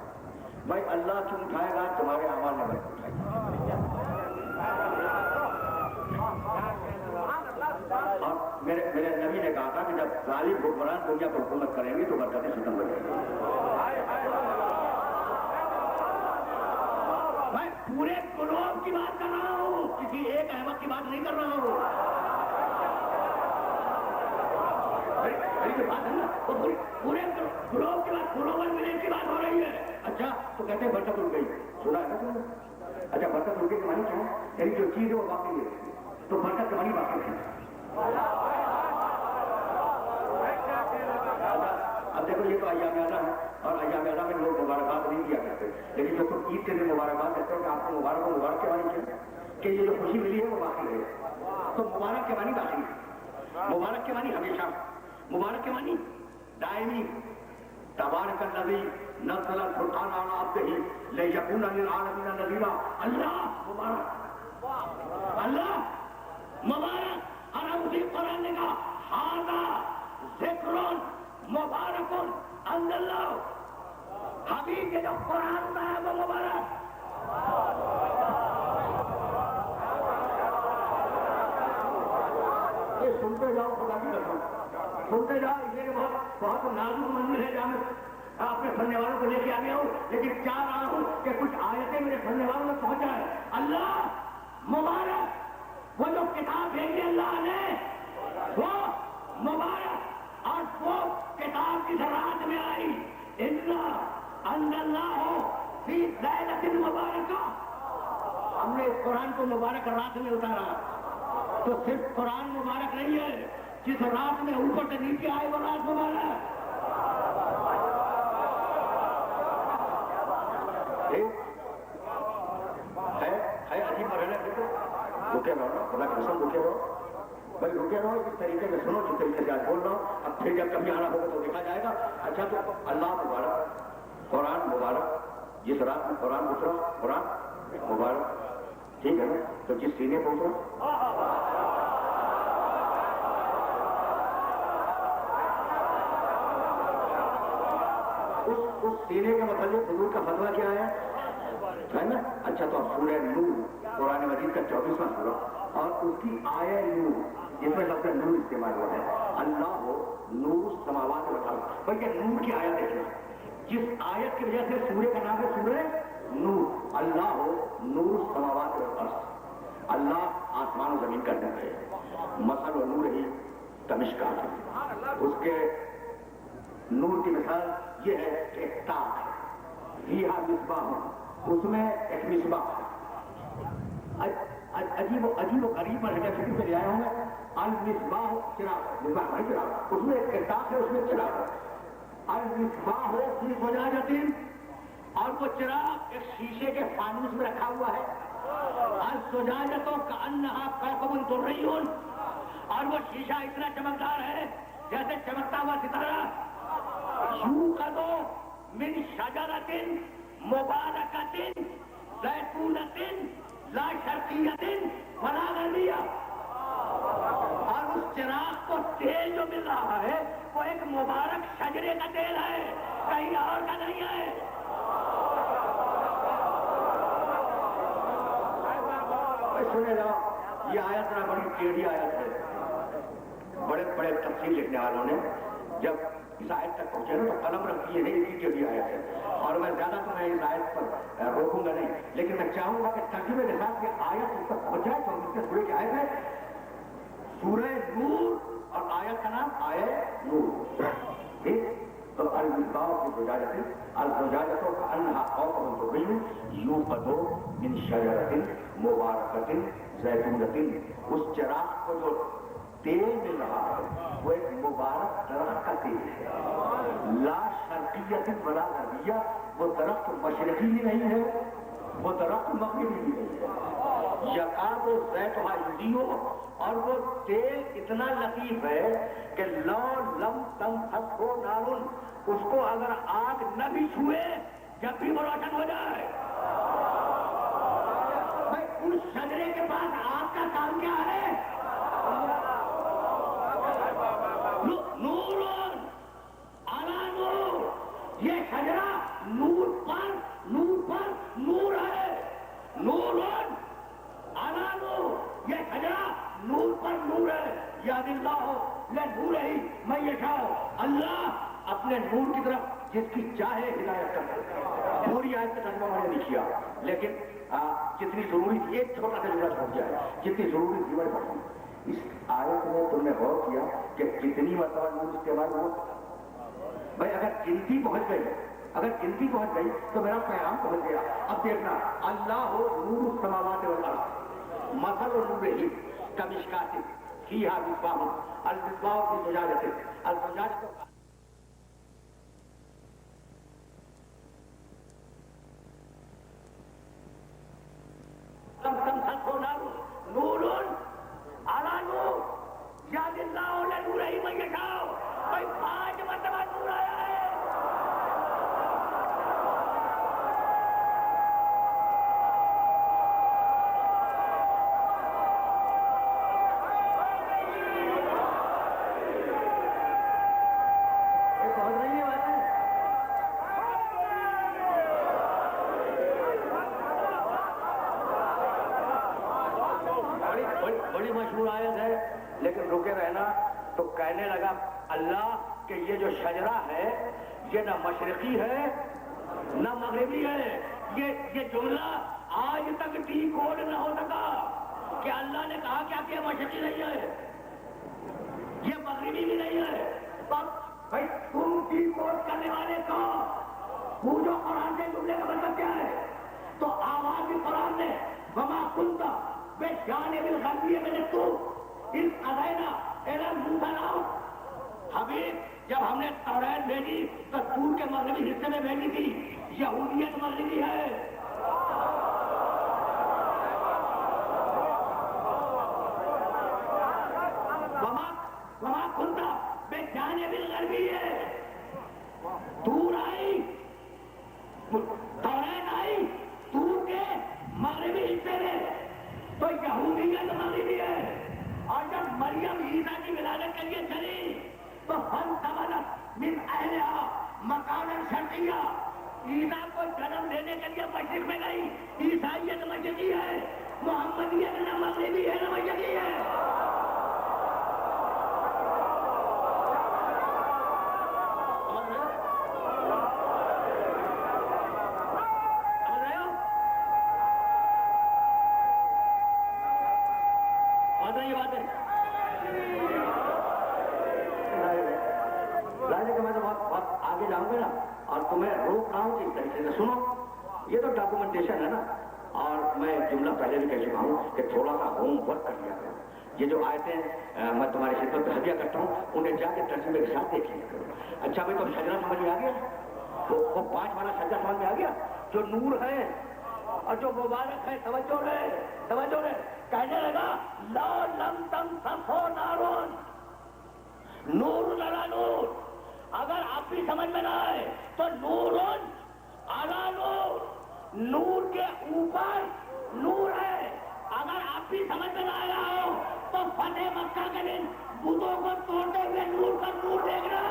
بھائی اللہ کیوں اٹھائے گا, تمہارے اعمال نے برکت اٹھائی. اور میرے نبی نے کہا تھا کہ جب غالب حکمران دنیا پر حکومت کریں گے تو برکتیں ختم ہو جائیں گی. میں پورے گلوب کی بات کر رہا ہوں, کسی ایک احمد کی بات نہیں کر رہا ہوں. بات ہے نا, پورے گلوب کی بات, گلوبل ولیج کی بات ہو رہی ہے. اچھا تو کہتے ہیں برکت اٹھ گئی, سنا ہے نا تم نے. اچھا برکت اٹھ گئی کے معنی کیا ہے, یعنی جو چیز ہے وہ واقعی ہے, تو برکت کے معنی واقعی ہے. اب دیکھو یہ تو ایام اعلیٰ ہے, اور ایام اعلیٰ میں لوگ مبارکباد نہیں دیا کرتے, لیکن جو تم عید کے دن مبارکباد دیتے ہو کہ آپ کو مبارک کے معنی کیا ہے کہ یہ جو خوشی ملی ہے وہ واقعی ہے. تو مبارک کے معنی داخلی, مبارک کے معنی ہمیشہ, مبارک کے معنی دائمی. تبارک الذی نزل الفرقان علی عبدہ لیکون للعالمین نذیرا. اللہ مبارک, اللہ مبارک. اور اسی قرآن نے کہا ھذا ذکر مبارک انزل اللہ, حبیب کے جو قرآن میں ہے وہ مبارک. یہ سنتے جاؤ, خدا کی قسم سنتے جاؤ. اس لیے بہت نازک منزل ہے جہاں میں اپنے سننے والوں کو لے کے آ گیا ہوں, لیکن چاہ رہا ہوں کہ کچھ آیتیں میرے سننے والوں میں پہنچ جائے. اللہ مبارک, وہ جو کتاب بھیجی اللہ نے وہ مبارک, اور وہ کتاب کس رات میں آئی, انا انزلناہ فی لیلۃ مبارکہ. ہم نے اس قرآن کو مبارک رات میں اتارا. تو صرف قرآن مبارک نہیں ہے, جس رات میں اوپر سے نیچے آئے وہ رات مبارک. ہے عجیب مرحلہ. رکے رہو, خدا کی قسم رکے رہو بھائی, رکے رہو. اس طریقے سے سنو جس طریقے سے آج بول رہا ہوں. اب پھر جب کبھی آنا ہوگا تو دیکھا جائے گا. اچھا تو اللہ مبارک, قرآن مبارک جس رات میں قرآن اترا قرآن مبارک ٹھیک ہے نا تو جس سینے پہ اترا اس سینے کے متعلق حضور کا فتویٰ کیا ہے نا؟ اچھا تو اب سورہ نور قرآن مجید کا 24واں سورہ اور اس کی آیہ نور جس میں لفظ نور استعمال ہوا ہے اللہ ہو نور السماوات والارض بھائی یہ نور کی آیت دیکھنا جس آیت کی وجہ سے سورہ کا نام ہے سورہ نور اللہ ہو نور السماوات والارض اللہ آسمان و زمین کا نور ہے مثل و نور ہی کمشکات اس کے نور کی مثال یہ ہے کہ ایک تاج ہے فیہا مصباح اس میں ایک مصباح عجیب و غریب پر ہے فکر سے لے آیا ہوں المصباح چراغ مصباح نہیں چراغ اس میں ایک تاج ہے اس میں چراغ ہے المصباح فی زجاجۃ اور وہ چراغ ایک شیشے کے فانوس میں رکھا ہوا ہے الزجاجۃ کأنہا کوكب دري اور وہ شیشہ اتنا چمکدار ہے جیسے چمکتا ہوا ستارہ یوقد من شجرۃ مبارکۃ زیتونۃ لا شرقیۃ ولا غربیہ اور اس چراغ کو تیل جو مل رہا ہے وہ ایک مبارک شجرے کا تیل ہے کہیں اور کا نہیں ہے سنے جاؤ یہ آیت ذرا بڑی ٹیڑھی آیت ہے بڑے بڑے تفسیر لکھنے والوں نے جب اس آیت تک پہنچے نا تو قلم رکھ دیے نہیں اسی ٹیڑھی آیت ہے اور میں زیادہ تو میں اس آیت پر روکوں گا نہیں لیکن میں چاہوں گا کہ ترجمے کے ساتھ یہ آیت اس تک پہنچ جائے تو اس سے سورہ کی آیت ہے سورہ نور اور آیت کا نام آیت نور ٹھیک تو المصباح کی زجاجۃ الزجاجۃ کأنہا کوكب دري یوقد من شجرۃ مبارکۃ زیتونۃ اس چراغ کو جو تیل مل رہا ہے وہ ایک مبارک درخت کا تیل ہے لا شرقیۃ ولا غربیہ وہ درخت مشرقی بھی نہیں ہے وہ درخت مغربی بھی نہیں ہے یکاد زیتھا یضیء اور وہ تیل اتنا لطیف ہے کہ لو لم تمسسہ نار اس کو اگر آگ نہ بھی چھوئے جب بھی وہ روشن ہو جائے بھائی اس شجرے کے پاس آگ کا کام کیا ہے نور اعلیٰ نور یہ شجرہ نور پر نور ہے نور اعلیٰ نور یہ شجرہ نور پر نور ہے یاد اللہ لنور ہی میں یشاء اللہ اپنے نور کی طرف جس کی چاہے ہدایت کرتا پوری آیت کا ترجمہ میں نے نہیں کیا لیکن جتنی ضروری تھی ایک چھوٹا سا جملہ چھوڑ جائے جتنی ضروری تھی میں پڑھوں اس آیت میں تم نے غور کیا کہ کتنی مرتبہ نور استعمال ہوا بھائی اگر گنتی پہنچ گئی تو میرا پیغام پہنچ گیا اب دیکھنا اللہ ہو نور السماوات والارض مثل نورہ کمشکات فیہا مصباح المصباح فی زجاجۃ الزجاجۃ نور اعلیٰ نور یاد اللہ لنور ہی میں یشاء بھائی 5 مرتبہ نور آیا ہے بڑی مشہور آیت ہے لیکن رکے رہنا تو کہنے لگا اللہ کہ یہ جو شجرہ ہے یہ نہ مشرقی ہے نہ مغربی ہے یہ جملہ آج تک ٹی کوڈ نہ ہو سکا کہ اللہ نے کہا کیا کہ یہ مشرقی نہیں ہے یہ مغربی بھی نہیں ہے بھائی تم ٹی کوڈ کرنے والے کو پوجو قرآن کے جملے کا مطلب کیا ہے تو آواز بھی قرآن نے وما کنت بجانب الغربیہ میں نے تو اس ادائنا اعلان موسیٰ لاؤ حبیب جب ہم نے توریت بھیجی تو دور کے مغربی حصے میں بھیجی تھی یہودیت مغربی ہے وما کنت بجانب الغربیہ دور آئی تو یہودیت مغربی ہے. اور جب مریم عیسیٰ کی ولادت کے لیے چلی تو فانتبذت من اہلہا مکانا شرقیہ. عیسیٰ کو جنم دینے کے لیے مشرق میں گئی. عیسائیت مشرقی ہے, محمدیت نہ مغربی ہے نہ مشرقی ہے. آگے جاؤں گے نا اور تمہیں روک رہا ہوں کہ اس طریقے سے سنو. یہ تو ڈاکومنٹیشن ہے نا, اور میں جملہ پہلے بھی کہہ چکا ہوں کہ تھوڑا سا ہوم ورک کر لیا کرو. یہ جو آیتیں میں تمہاری خدمت میں ہدیہ کرتا ہوں انہیں جا کے ترجمے کے ساتھ دیکھ لیا کرو. اچھا بھائی, تو شجرہ سمجھ میں آ گیا, وہ 5 والا شجرہ سمجھ میں آ گیا جو نور ہے اور جو مبارک ہے. توجہ رہے کہنے لگا لا لم تم سفو نارون نور علی نور. اگر آپ بھی سمجھ میں نہ آئے تو نورن علی نور, نور کے اوپر نور ہے. اگر آپ بھی سمجھ میں نہ آیا ہو تو فتح مکہ کے دن بتوں کو توڑتے ہوئے نور پر نور دیکھنا.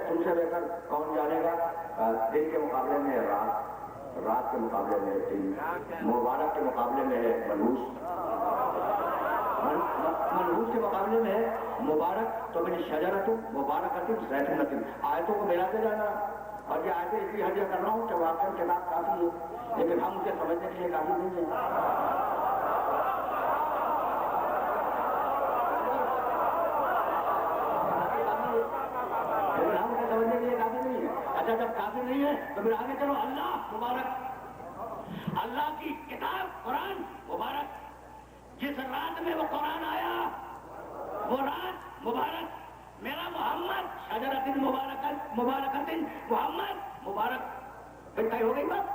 تم سے بہتر کون جانے گا. دن کے مقابلے میں رات کے مقابلے میں دن, مبارک کے مقابلے میں ہے منحوس کے مقابلے میں ہے مبارک. تو میری شجرۃ مبارکۃ زیتونۃ. آیتوں کو ملاتے جانا, اور یہ آیتیں اس لیے ہدیہ کر رہا ہوں کہ واقعی کتاب کافی ہے لیکن ہم اسے سمجھنے کے لیے کافی نہیں ہے. جب کافر نہیں ہے تو پھر آگے چلو. اللہ مبارک, اللہ کی کتاب قرآن مبارک. جس رات میں وہ قرآن آیا وہ رات مبارک. میرا محمد شجرۃ مبارکۃ محمد مبارک. پھر طے ہو گئی بات.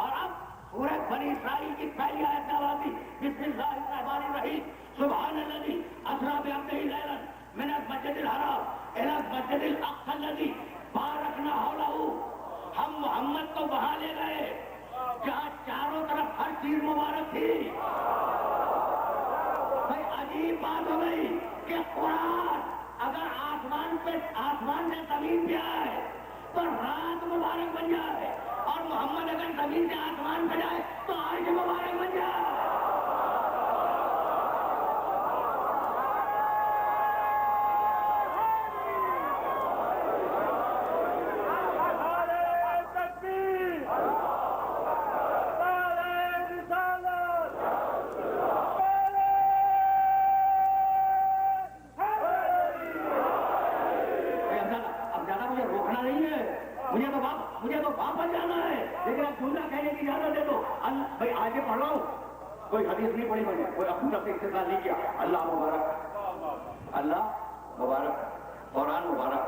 اور اب سورہ بنی اسرائیل کی پہلی آیت آتی بسم اللہ الرحمن الرحیم سبحان الذی اسری بعبدہ لیلا من المسجد الحرام الی المسجد الاقصی الذی بارکنا حولہ. ہم محمد کو وہاں لے گئے جہاں چاروں طرف ہر چیز مبارک تھی. بھائی عجیب بات ہو گئی کہ قرآن اگر آسمان سے زمین پہ آئے تو رات مبارک بن جائے, اور محمد اگر زمین سے آسمان پہ جائے تو عرش مبارک بن جائے. مجھے تو واپس جانا ہے, لیکن اب جملہ کہنے کی اجازت دے دو. بھائی آگے پڑھ رہا ہوں, کوئی حدیث نہیں پڑھی, میں کوئی اپنی طرف سے استدلال نہیں کیا. اللہ مبارک, اللہ مبارک, قرآن مبارک,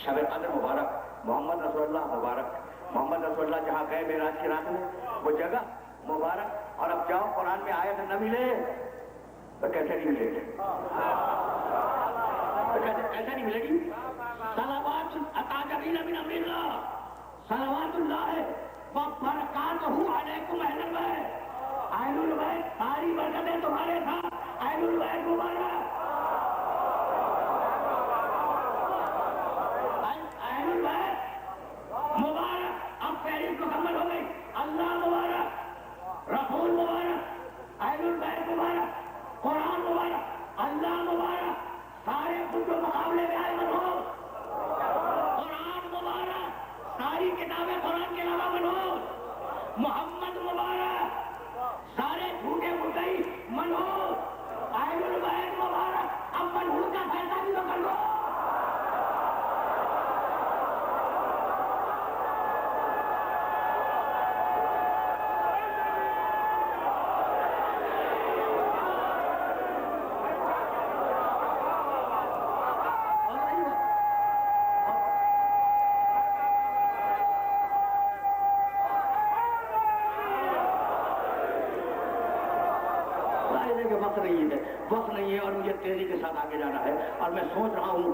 شب قدر مبارک, محمد رسول اللہ مبارک. محمد رسول اللہ جہاں گئے معراج کی رات میں وہ جگہ مبارک. اور اب جاؤ قرآن میں آیت نہ ملے تو کیسے نہیں ملے گی, کیسے نہیں ملے گی. صلوات التاجرین من امر اللہ, صلوات اللہ وبرکاتہ علیکم اہل البیت. اہل البیت ساری برکتیں تمہارے ساتھ. اہل البیت مبارک, اہل البیت مبارک. اب فہرست مکمل ہو گئی. اللہ مبارک سارے خود مقابلے میں آئے بنو، قرآن مبارک ساری کتابیں قرآن کے علاوہ بنو، محمد مبارک سارے جھوٹے مدعی منو، اہل البیت مبارک اب منہور کا فیصلہ بھی تو کر لو۔ وقت نہیں ہے اور مجھے تیزی کے ساتھ آگے جانا ہے، اور میں سوچ رہا ہوں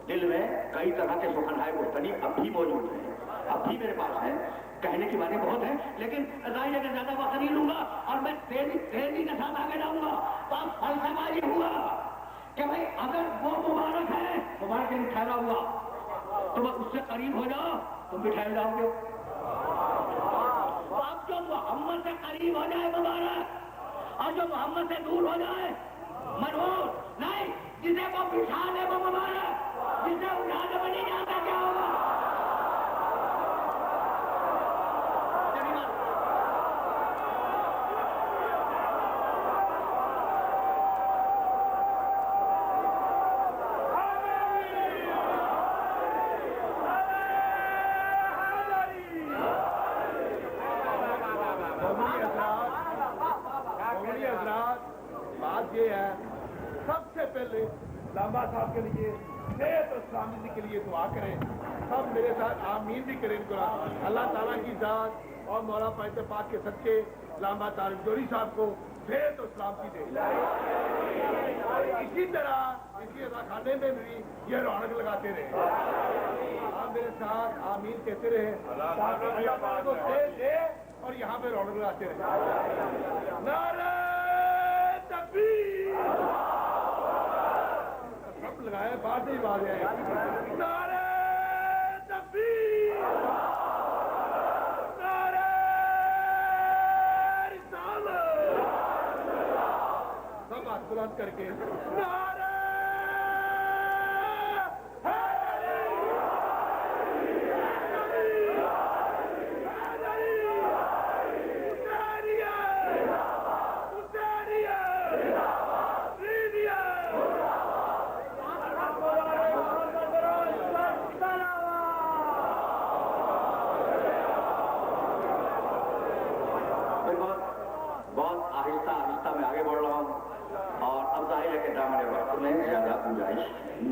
دل میں کئی طرح کے سخنائے گفتگی اب بھی موجود ہیں، اب بھی میرے پاس ہیں، کہنے کی باتیں بہت ہیں، لیکن ظاہر ہے کہ زیادہ وقت نہیں لوں گا اور میں تیزی کے ساتھ آگے جاؤں گا۔ تو اب فلسفہ یہ ہوا کہ بھائی اگر وہ مبارک ہے، مبارک یعنی ٹھہرا ہوا، تو اس سے قریب ہو جاؤ تم بھی ٹھہر جاؤ گے۔ اب جو محمد سے قریب ہو جائے مبارک، اور جو محمد سے دور ہو جائے منہور نہیں، جسے وہ بٹھا دے وہ مبارک، جسے اٹھا دے وہ نہیں جانتا کیا ہوگا۔ بات یہ ہے، سب سے پہلے لامبا صاحب کے لیے صحت اور سلامتی کے لیے دعا کریں، سب میرے ساتھ آمین بھی کریں۔ اللہ تعالیٰ کی ذات اور مولا فیض پاک کے صدقے لامبا طارق جوہری صاحب کو صحت اور سلامتی دے۔ اسی طرح اسی خانے میں بھی یہ رونق لگاتے رہے۔ آپ میرے ساتھ آمین کہتے رہے تاکہ اللہ تعالیٰ کو صحت دے اور یہاں پہ رونق لگاتے رہے۔ نعرہ تکبیر، سب لگائے بات ہی بات ہے۔ نعرہ تکبیر، نعرہ رسالت، سب ہاتھ بلند کر کے نعرہ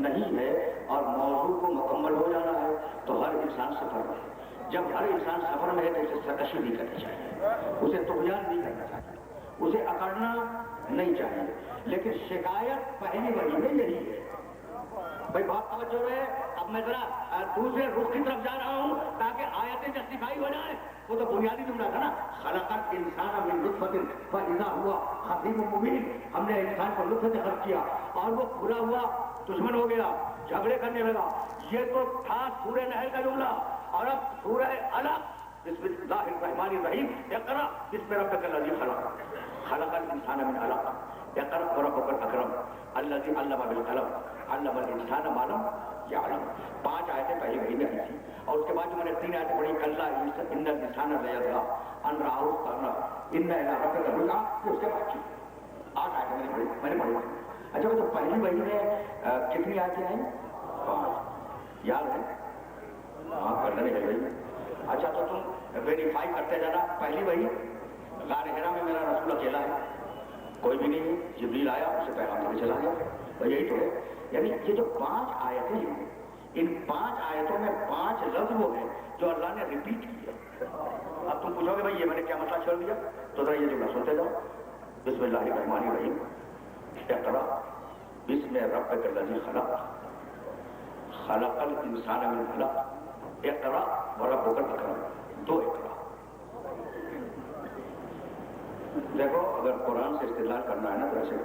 نہیں ہے اور موضوع کو مکمل ہو جانا ہے تو ہر انسان سفر میں ہے۔ جب ہر انسان سفر میں ہے تو اسے سرکشی نہیں کرنی چاہیے، اسے طغیان نہیں کرنا چاہیے، اسے اکڑنا نہیں چاہیے، لیکن شکایت پہلی وہی میں یہی ہے۔ بھائی بہت توجہ ہے، اب میں ذرا دوسرے رخ کی طرف جا رہا ہوں تاکہ آیتیں جسٹیفائی ہو جائیں۔ وہ تو بنیادی جملہ تھا نا، خلق الانسان من نطفۃ فاذا هو خصیم مبین، ہم نے انسان کو نطفے سے خلق کیا اور وہ کھلا ہوا دشمن ہو گیا، جھگڑے کرنے لگا۔ یہ تو تھا سورہ نحل کا جملہ، اور اب سورہ علق، بسم اللہ الرحمن الرحیم، اقرأ بسم ربک الذی خلق، خلق الانسان من علق، اقرأ وربک الاکرم الذی علم بالقلم علم الانسان ما لم یعلم۔ 5 آیتیں پہلی وحی میں آئی تھی، اور اس کے بعد جو میں نے 3 آیتیں پڑھی، کلا ان الانسان لیطغی ان رآہ استغنی ان الی ربک الرجعی، یہ اس کے بعد کی 8 آیتیں میں نے پڑھی۔ اچھا وہ تو پہلی وحی میں کتنی آیتیں آئیں؟ 5 یاد ہے؟ ہاں کرنے لگے بھائی۔ اچھا تو تم ویریفائی کرتے جانا، پہلی وحی غار حرا میں میرا رسول اکیلا ہے، کوئی بھی نہیں، جبریل آیا اسے پیغام دے چلا گیا، یہی تو ہے۔ یعنی یہ جو 5 آیتیں ہیں، ان 5 آیتوں میں 5 لفظ وہ ہیں جو اللہ نے ریپیٹ کیے۔ اب تم پوچھو گے بھائی یہ میں نے کیا مسئلہ چھوڑ دیا، تو ذرا یہ جملہ سنتے جاؤ، بسم اللہ الرحمن الرحیم، اقرأ بسم ربک الذی خلق، خلق الانسان من علق، اقرأ وربک الاکرم، 2 اقرأ۔ دیکھو اگر قرآن سے استدلال کرنا ہے نا تو ایسے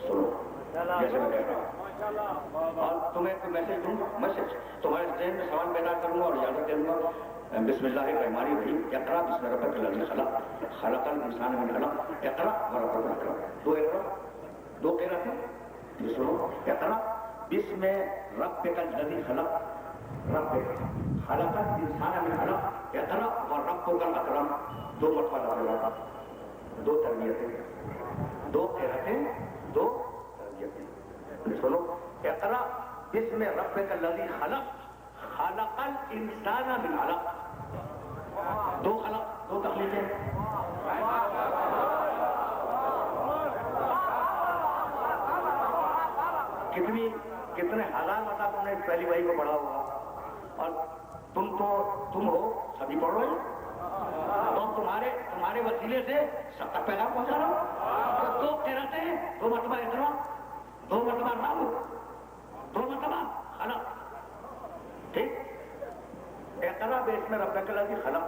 سنو جیسے میں کہہ رہا ہوں، اور تمہیں کوئی میسج دوں، میسج تمہارے ذہن میں سوال پیدا کروں گا اور اجازت دے دوں گا۔ بسم اللہ الرحمن الرحیم، اقرأ بسم ربک الذی خلق، خلق الانسان من علق، اقرأ وربک الاکرم، 2 اقرأ، 2 قرأت ہیں۔ سنو اقرا بسم ربک الذی خلق رب خلق الانسان من علق اقرا وربک الاکرم 2 مرتبہ لگا تھا 2 تربیتیں 2 قرأتیں 2 تربیتیں سنو اقرا بسم ربک الذی خلق خلق الانسان من علق 2 خلق 2 تخلیقیں کتنے ہزار مرتبہ تم نے پہلی وحی کو پڑھا ہوگا اور تم ہو سبھی پڑھ رہے ہو تو تمہارے وسیلے سے سب تک پیغام پہنچا رہا ہو 2 قرأتیں ہیں 2 مرتبہ اقرا 2 مرتبہ رب 2 مرتبہ خلق ٹھیک اقرا بسم ربک الذی خلق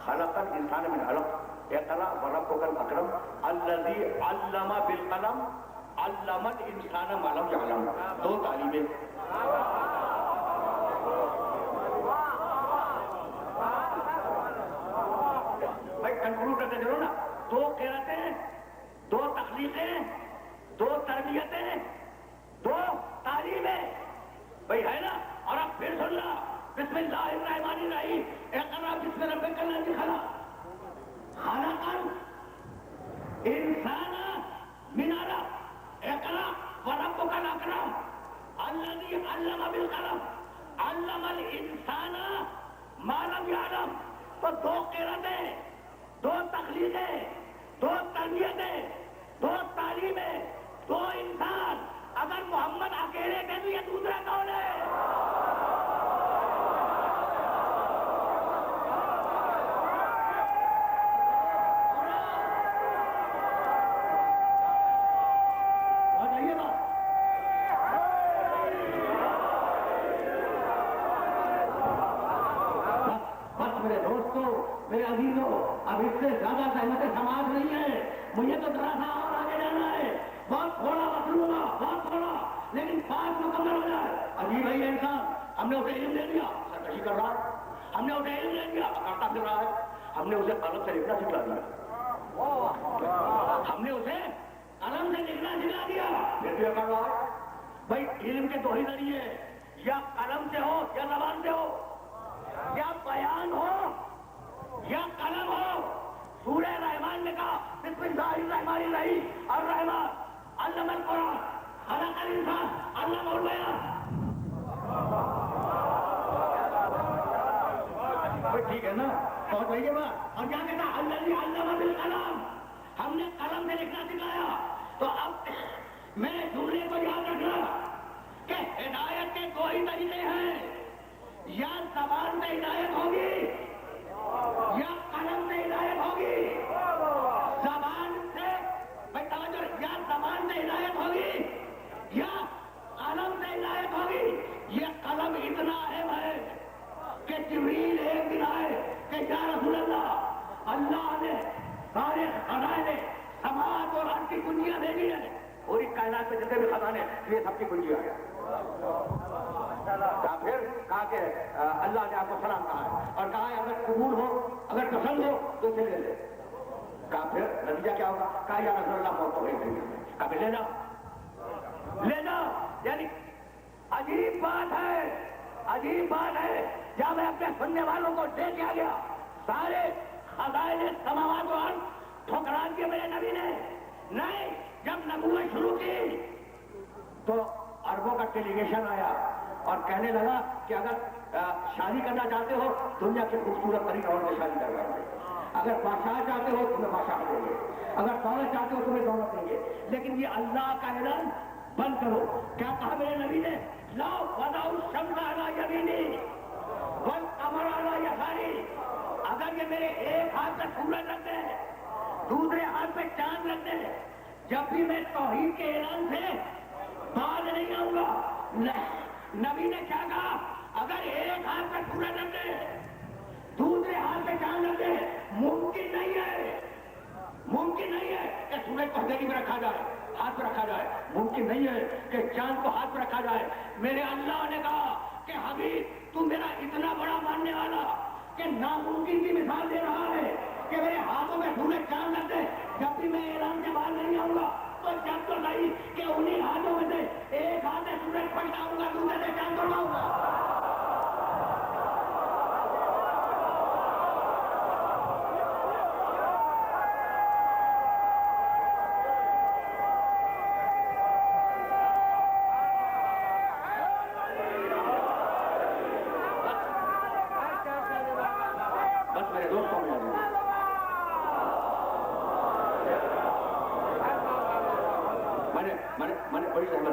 خلق الانسان من علق اقرا وربک الاکرم الذی علم بالقلم علم الانسان ما لم يعلم 2 تعلیمیں بھائی کنکلوڈ کرتے چلو نا 2 قرأتیں 2 تخلیقیں 2 تربیتیں 2 تعلیمیں بھائی ہے نا اور اب پھر سن لا بسم اللہ الرحمن الرحیم اقرا بسم ربک الذی خلق خلق الانسان من علق اقرا وربک الاکرم الذی علم بالقلم علم الانسان ما لم يعلم تو 2 قرأتیں 2 تخلیقیں 2 تربیتیں 2 تعلیمیں 2 انسان اگر محمد اکیلے کے تو یہ دوسرا کون ہے میرے عزیزوں اب اس سے زیادہ سہمت سماج نہیں ہے مجھے تو ذرا سا اور آگے جانا ہے بہت تھوڑا وقت لوں گا بہت تھوڑا لیکن 5 مکمل ہو جائے عجیب ہے یہ انسان ہم نے اسے علم دے دیا سرکشی کر رہا ہے ہم نے اسے علم دے دیا کرتا پھر رہا ہے ہم نے اسے قلم سے لکھنا سکھلا دیا ہم نے اسے قلم سے لکھنا سکھلا دیا پھر بھی کر رہا ہے بھائی علم کے 2 ہی ذریعے یا قلم سے ہو یا زبان سے ہو یا بیان ہو یا قلم ہو سورہ رحمان نے کہا بسم اللہ الرحمن الرحیم الرحمن علم القرآن خلق الانسان علمہ البیان ٹھیک ہے نا بہت صحیح ہے بات اور کیا کہتا الذی علم بالقلم ہم نے قلم سے لکھنا سکھایا تو اب میں سننے کو یاد رکھنا کہ ہدایت کے 2 ہی طریقے ہیں یا زبان سے ہدایت ہوگی یا قلم سے ہدایت ہوگی زبان سے یا زبان سے ہدایت ہوگی یا قلم سے ہدایت ہوگی یہ قلم اتنا اہم ہے کہ جبریل ایک دن آئے کہ یا رسول اللہ نے سارے خزانے سماعت اور ہر کی کنجیاں دے دی ہے پوری کائنات میں جتنے بھی خزانے یہ سب کی کنجیاں ہیں پھر کہا کہ اللہ نے آپ کو سلام کہا ہے اور کہا ہے اگر قبول ہو اگر پسند ہو تو اسے لے لے کہا پھر نتیجہ کیا ہوگا کہا یا رسول اللہ موت تو نہیں دیں گے کہا پھر لینا یعنی عجیب بات ہے جب میں اپنے سننے والوں کو دے دیا گیا سارے خزائن سماوات و ارض ٹھکرا دیے میرے نبی نے نہیں جب نبوت شروع کی تو اربوں کا ڈیلیگیشن آیا اور کہنے لگا کہ اگر شادی کرنا چاہتے ہو دنیا کے خوبصورت ترین عورت سے شادی کروائیں گے اگر بادشاہ چاہتے ہو تمہیں بادشاہ دیں گے اگر دولت چاہتے ہو تمہیں دولت دیں گے لیکن یہ اللہ کا اعلان بند کرو کیا کہا میرے نبی نے لا وضعوا الشمس علی یمینی والقمر علی یساری اگر یہ میرے ایک ہاتھ پہ سورج رکھ دیں دوسرے ہاتھ پہ چاند رکھ دیں جب بھی میں توحید کے اعلان سے باز نہیں آؤں گا نبی نے کیا کہا اگر ایک ہاتھ پہ سورج رکھ دیں دوسرے ہاتھ پہ چاند رکھ دیں ممکن نہیں ہے کہ سورج کو ہتھیلی میں رکھا جائے ہاتھ پہ رکھا جائے ممکن نہیں ہے کہ چاند کو ہاتھ پہ رکھا جائے میرے اللہ نے کہا کہ حبیب تو میرا اتنا بڑا ماننے والا کہ ناممکن کی مثال دے رہا ہے کہ میرے ہاتھوں میں سورج چاند رکھ دے جب بھی میں اعلان سے باہر نہیں آؤں گا تو جب تو نہیں کہ انہیں ہاتھوں میں سے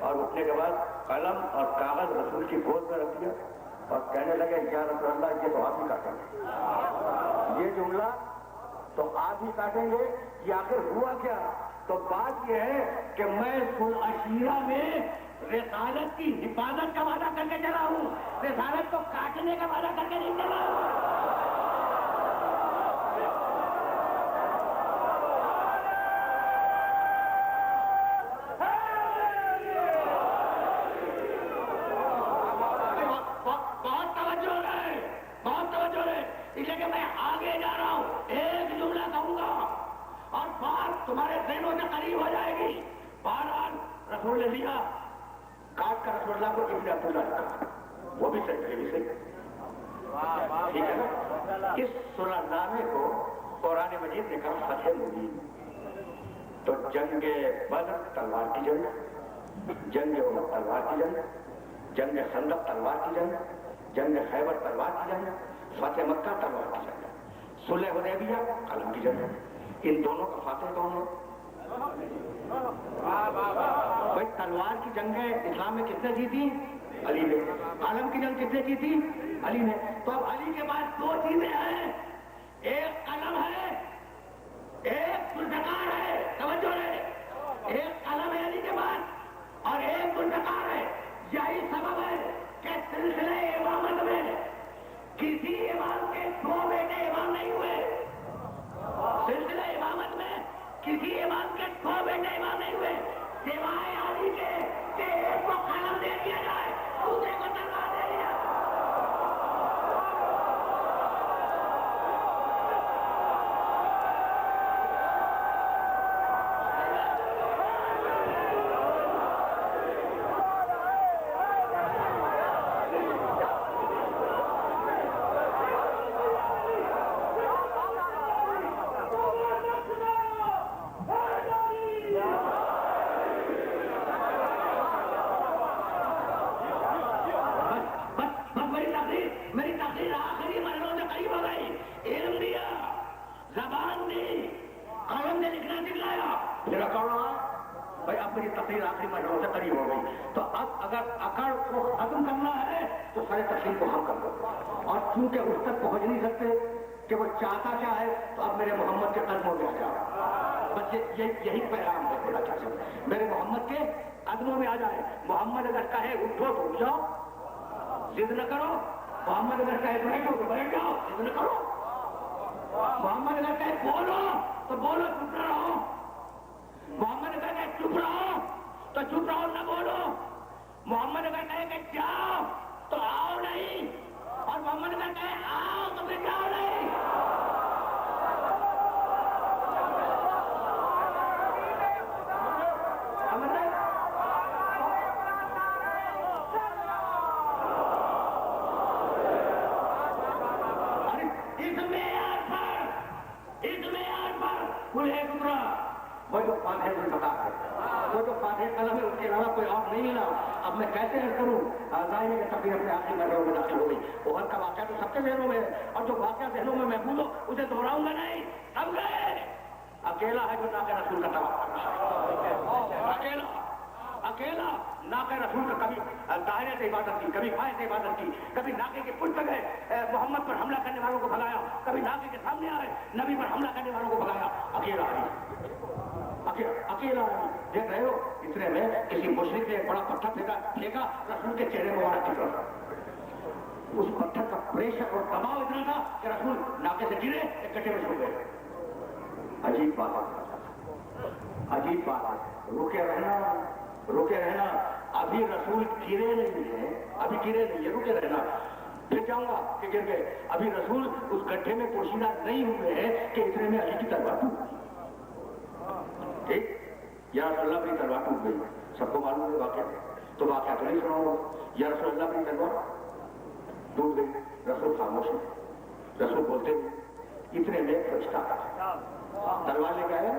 اور اٹھنے کے بعد قلم اور کاغذ رسول کی گود میں رکھ دیا اور کہنے لگے یا رسول اللہ یہ تو آپ ہی کاٹیں گے، یہ جملہ تو آپ ہی کاٹیں گے، یہ آخر ہوا کیا؟ تو بات یہ ہے کہ میں عشیرہ میں رسالت کی حفاظت کا وعدہ کر کے چلا ہوں، رسالت کو کاٹنے کا وعدہ کر کے نہیں چلا ہوں۔ بہت توجہ ہے، اس لیے کہ میں آگے جا رہا ہوں، ایک جملہ کہوں گا اور بات تمہارے ذہنوں سے قریب ہو جائے گی۔ بہرحال رسول نے لیا، کاٹ کر رسول اللہ کو ابن عبداللہ رکھا، وہ بھی صحیح، یہ بھی صحیح، ٹھیک ہے نا؟ اس صلح نامے کو قرآن مجید نے کہا فتح مبین۔ تو جنگ بدر تلوار کی جنگ، جنگ احد تلوار کی جنگ، جنگ خندق تلوار کی جنگ، جنگ خیبر تلوار کی جنگ، فتح مکہ تلوار کی جنگ، صلح حدیبیہ قلم کی جنگ۔ ان دونوں کا فاتح کون ہے؟ بھائی تلوار کی جنگیں اسلام میں کس نے جیتی؟ علی نے۔ قلم کی جنگ کس نے جیتی؟ علی نے۔ تو اب علی کے پاس دو چیزیں ہیں، ایک قلم ہے، ایک ذوالفقار ہے، توجہ ہے، ایک قلم ہے علی کے پاس اور ایک ذوالفقار ہے۔ یہی سبب ہے کہ سلسلہ امامت میں کسی امام کے دو بیٹے امام نہیں ہوئے، سلسلہ امامت میں کسی امام کے دو بیٹے امام نہیں ہوئے، سوائے علی کے کہ ایک کو قلم دے دیا جائے، دوسرے کو تلوار دے دیا۔ میری تقریر آخری مرحلوں سے قریب ہو گئی، علم دیا، زبان دی، قلم سے لکھنا سکھلایا، میرا کہنا ہے بھائی اب میری تقریر آخری مرحلوں سے قریب ہو گئی، تو اب اگر اکڑ کو ختم کرنا ہے تو سارے تقریر کو ہم کر دو، اور چونکہ اس تک پہنچ نہیں سکتے کہ وہ چاہتا کیا ہے تو اب میرے محمد کے قدموں میں آ جاؤ، بس یہی پیغام ہے میرا چاچا، میرے محمد کے قدموں میں آ جائے۔ محمد اگر کہے اٹھو تو اٹھ جاؤ، ضد نہ کرو، محمد اگر کہے بیٹھو تو بیٹھ جاؤ، ضد نہ کرو، محمد اگر کہے بولو تو بولو، چپ نہ رہو، محمد اگر کہے چپ رہو تو چپ رہو، نہ بولو، محمد اگر کہے کہ جاؤ تو آؤ نہیں، اور محمد اگر کہے آؤ تو پھر جاؤ نہیں۔ وہ جو فاتح ذوالفقار ہے، وہ جو فاتح قلم ہے، اس کے علاوہ کوئی اور نہیں ملا۔ اب میں کیسے عرض کروں؟ ظاہر ہے کہ تقریر اپنے آخری مرحلوں میں داخل ہو گئی، اوہر کا واقعہ تو سب کے ذہنوں میں ہے، اور جو واقعہ ذہنوں میں محفوظ ہو اسے دہراؤں گا نہیں۔ سب گئے، اکیلا ہے جو ناقہ رسول کا طواف کر رہا ہے، اکیلا ناقہ رسول کا کبھی دائرے سے عبادت کی، کبھی پائے سے عبادت کی، کبھی ناقے کے پشت گئے محمد پر حملہ کرنے والوں کو بھگایا، کبھی ناقے کے سامنے آئے نبی پر حملہ کرنے والوں کو بھگایا، اکیلا دیکھ رہے ہو۔ اتنے میں کسی مشرک نے ایک بڑا پتھر پھینکا رسول کے چہرے مبارک کی طرف، اس پتھر کا پریشر اور دباؤ اتنا تھا کہ رسول ناقے سے گرے، ایک گڈھے میں چھوڑ گئے۔ عجیب بات ہے، عجیب بات ہے، رکے رہنا، ابھی رسول گرے نہیں ہے، ابھی گرے نہیں ہے، رکے رہنا، پھر جاؤں گا کہ گر گئے، ابھی رسول اس گڈھے میں پوشیدہ نہیں ہوئے ہیں کہ اتنے میں علی کی تلوار ٹوٹ گئی۔ ٹھیک، یا رسول اللہ اپنی تلوار ٹوٹ گئی، سب کو معلوم ہے واقعہ، تو واقعہ تو نہیں سناؤں گا، یا رسول اللہ اپنی تلوار ٹوٹ گئی، رسول خاموش ہے، رسول بولتے ہوئے اتنے میں فرشتہ آیا، تلوار لے کے آیا۔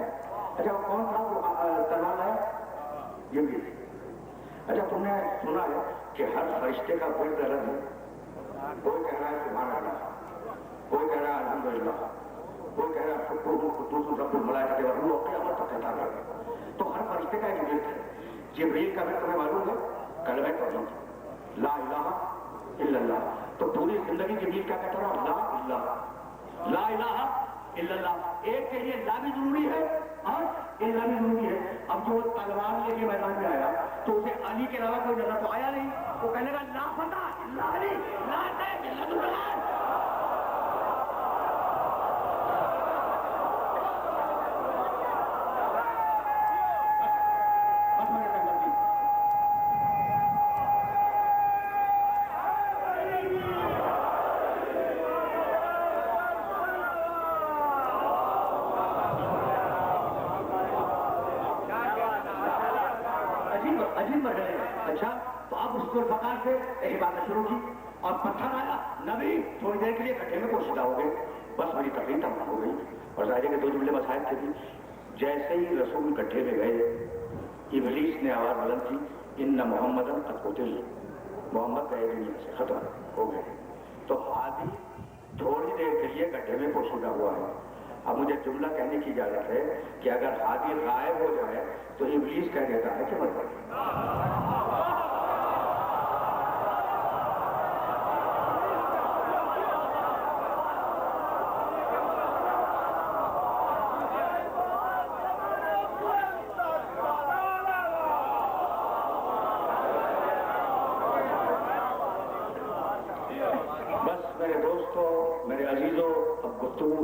اچھا وہ کون تھا وہ تلوار آیا؟ یہ بھی۔ اچھا تم نے سنا ہے کہ ہر فرشتے کا کوئی الگ ہے، کوئی کہہ رہا ہے سبحان اللہ، کوئی کہہ رہا ہے الحمدللہ، کوئی کہہ رہا ہے قدوس رب الملائکۃ والروح، قیامت تک کہتا ہے۔ تو ہر فرشتے کا ایک ورد ہے، جبریل کا بھی تمہیں معلوم ہے کلمہ توحید لا الہ الا اللہ. تو پوری زندگی جبریل کیا کہتا رہا؟ لا الہ لا الہ الا اللہ. ایک کے لیے لا بھی ضروری ہے اور الا بھی ضروری ہے. اب جو تلوار لے کے میدان میں آیا تو اسے علی کے علاوہ کوئی نظر تو آیا نہیں. وہ کہنے لگا لا فتح الا علی لا سیف الا القرآن. اچھا تو اب اس کو فقار سے عبادت شروع کی اور پتھر آیا نبی تھوڑی دیر کے لیے کٹھے میں پوشیدہ ہو گئے. بس میری تقریر تمام ہو گئی. اور ظاہر کے 2 جملے مسائل تھے. جیسے ہی رسول کٹھے میں گئے ابلیس نے آواز بلند کی ان محمد قد قتل محمد گئے دنیا سے ختم ہو گئے. تو ہادی تھوڑی دیر کے لیے گڈھے میں پوشیدہ ہوا ہے. اب مجھے جملہ کہنے کی اجازت ہے کہ اگر ہادی غائب ہو جائے تو ابلیس کہہ دیتا ہے کہ مر گئے.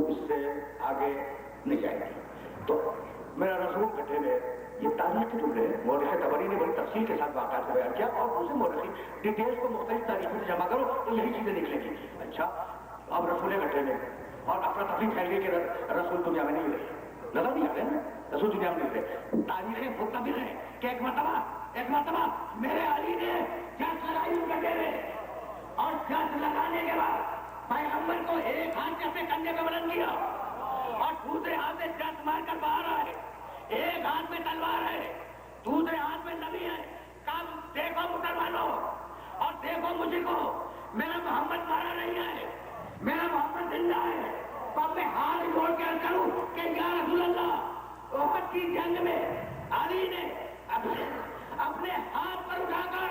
اس سے آگے نہیں جائے گی. تو میرا رسول کٹھے میں یہ تاریخ کے جملے مورخ طبری نے بڑی تفصیل کے ساتھ واقعات کو بیان کیا اور دوسرے مورخین ڈیٹیلز کو مختلف تاریخوں سے جمع کرو تو یہی چیزیں نکلیں گی. اچھا اب رسول کٹھے میں اور اپنا تفریح پھیل گئی کہ رسول دنیا میں نہیں رہے. نظر نہیں آ رہے نا رسول دنیا میں نہیں رہے. تاریخیں متفق ہیں کہ ایک مرتبہ میرے علی نے جنگ لڑائی کٹھے میں اور جنگ لگانے کے بعد پیغمبر کو ایک ہاتھ سے کندھے پہ بلند کیا اور دوسرے ہاتھ میں جنگ مار کر باہر آئے. ایک ہاتھ میں تلوار ہے دوسرے ہاتھ میں نبی ہے. کب دیکھو مسلمانوں اور دیکھو مجھے کو میرا محمد مارا نہیں ہے میرا محمد زندہ ہے. تو اب میں ہاتھ جوڑ کے عرض کروں کہ یا رسول اللہ احد کی جنگ میں علی نے اپنے ہاتھ پر اٹھا کر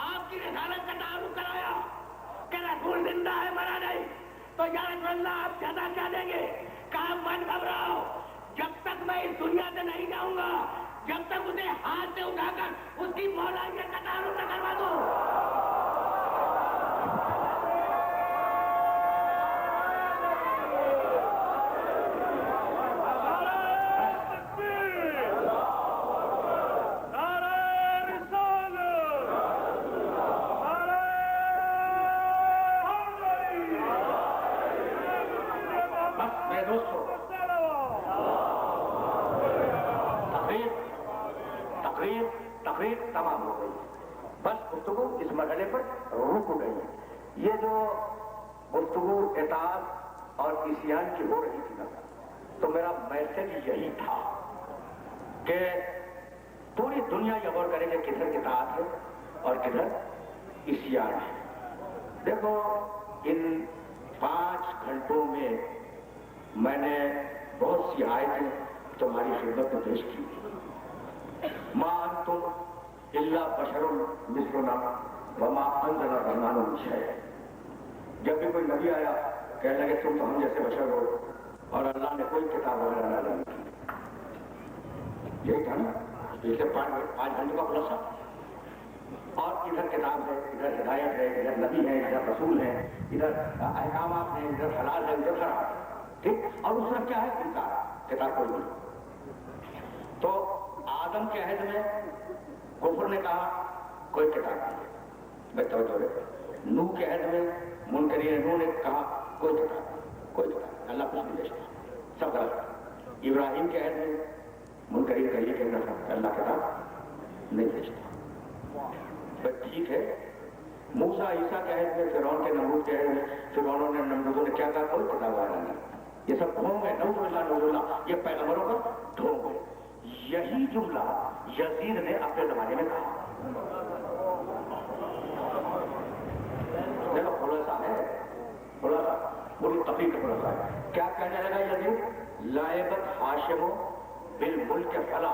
آپ کی رسالت کا تعارف کرایا کہ رسول زندہ ہے مرا نہیں. تو یا رسول اللہ آپ جزا کیا دیں گے؟ کہا من گھبراؤ جب تک میں اس دنیا سے نہیں جاؤں گا جب تک اسے ہاتھ سے اٹھا کر اس کی مولائیت کا تعارف نہ کروا دو. تقریر تمام ہو گئی. بس گفتگو اس مرحلے پر رک گئی. یہ جو گفتگو اطاعت اور عصیان کی ہو رہی تھی نا تو میرا میسج یہی تھا کہ پوری دنیا یہ غور کرے کہ کدھر اطاعت ہے اور کدھر عصیان ہے. دیکھو ان 5 گھنٹوں میں میں نے بہت سی آیتیں تمہاری خدمت میں پیش کی. ما انتم الا بشر مثلنا وما انزل الرحمن من شيء. جب بھی کوئی نبی آیا کہنے لگے تم تو ہم جیسے بشر ہو اور اللہ نے کوئی کتاب وغیرہ نازل نہیں کی. یہی تھا نا پچھلے 5 گھنٹوں کا خلاصہ. اور ادھر کتاب ہے ادھر ہدایت ہے ادھر نبی ہے ادھر رسول ہے ادھر احکامات ہیں ادھر حلال ہے ادھر حرام ہے. ٹھیک. اور اس میں کیا ہے انکار کتاب کوئی نہیں. تو آدم کے عہد میں کفر نے کہا کوئی کتاب نہیں. نوح کے عہد میں منکرین نوح نے کہا کوئی کتاب اللہ کچھ نہیں بھیجتا سب غلط. ابراہیم کے عہد میں منکرین کا یہ کہنا تھا اللہ کتاب نہیں بھیجتا. ٹھیک ہے. موسیٰ عیسیٰ کے عہد میں فرعون کے نمرود کے عہد میں فرعونوں نے نمرودوں نے کیا کہا کوئی کتاب والا نہیں. یہ سب ڈھونگ ہے نعوذ باللہ یہ پیغمبروں کا ڈھونگ ہے. یہی جملہ یزید نے اپنے زمانے میں کہا. دیکھو خلاصہ ہے خلاصہ پوری تقریر کا خلاصہ ہے. کیا کہنے لگا یزید؟ لائبت ہاشم بالملک فلا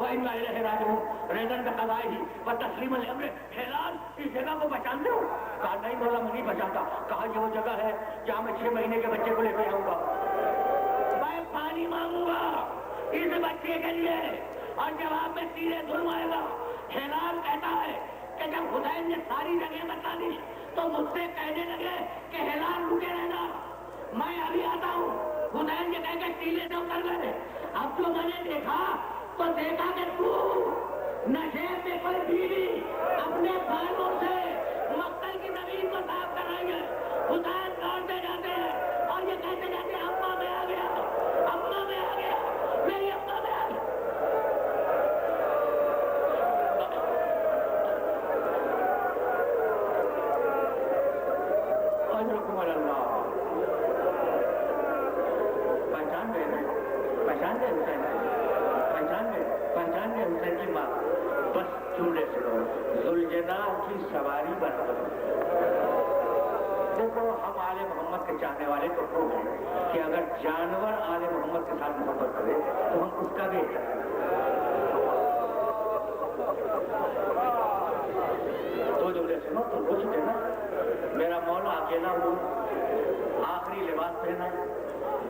وَإِنَّا إِلَيْهِ رَاجِعُونَ ریزن کا قضاء ہی و تسلیم الامر ہلال اس جگہ کو پہچانتے ہو؟ کہا نہیں مولا میں نہیں پہچانتا. کہا یہ وہ جگہ ہے جہاں میں 6 مہینے کے بچے کو لے کے آؤں گا, میں پانی مانگوں گا اس بچے کے لیے اور جواب میں سیدھے ظلم آئے گا. ہلال کہتا ہے کہ جب حسین نے ساری جگہ بتا دی تو مجھ سے کہنے لگے کہ ہلال رکے رہنا, میں ابھی آتا ہوں. حسین یہ کہہ کے ٹیلے سے اتر گئے. اب جو میں نے دیکھا تو دیکھا کہ تو نشے میں کوئی بیوی اپنے بالوں سے مقتل کی زمین کو صاف کر رہی ہے. حسین دوڑتے جاتے ہیں اور یہ کہتے جاتے ہیں اماں میں آ گیا, اماں میں آ گیا, میری اماں میں آ گیا. کی سواری بنا دو. دیکھو ہم آل محمد کے چاہنے والے تو وہ ہیں کہ اگر جانور آل محمد کے ساتھ محبت کرے تو ہم اس کا بھی تو جملے سنو تو روز دینا. میرا مولا اکیلا ہوا, آخری لباس پہنا,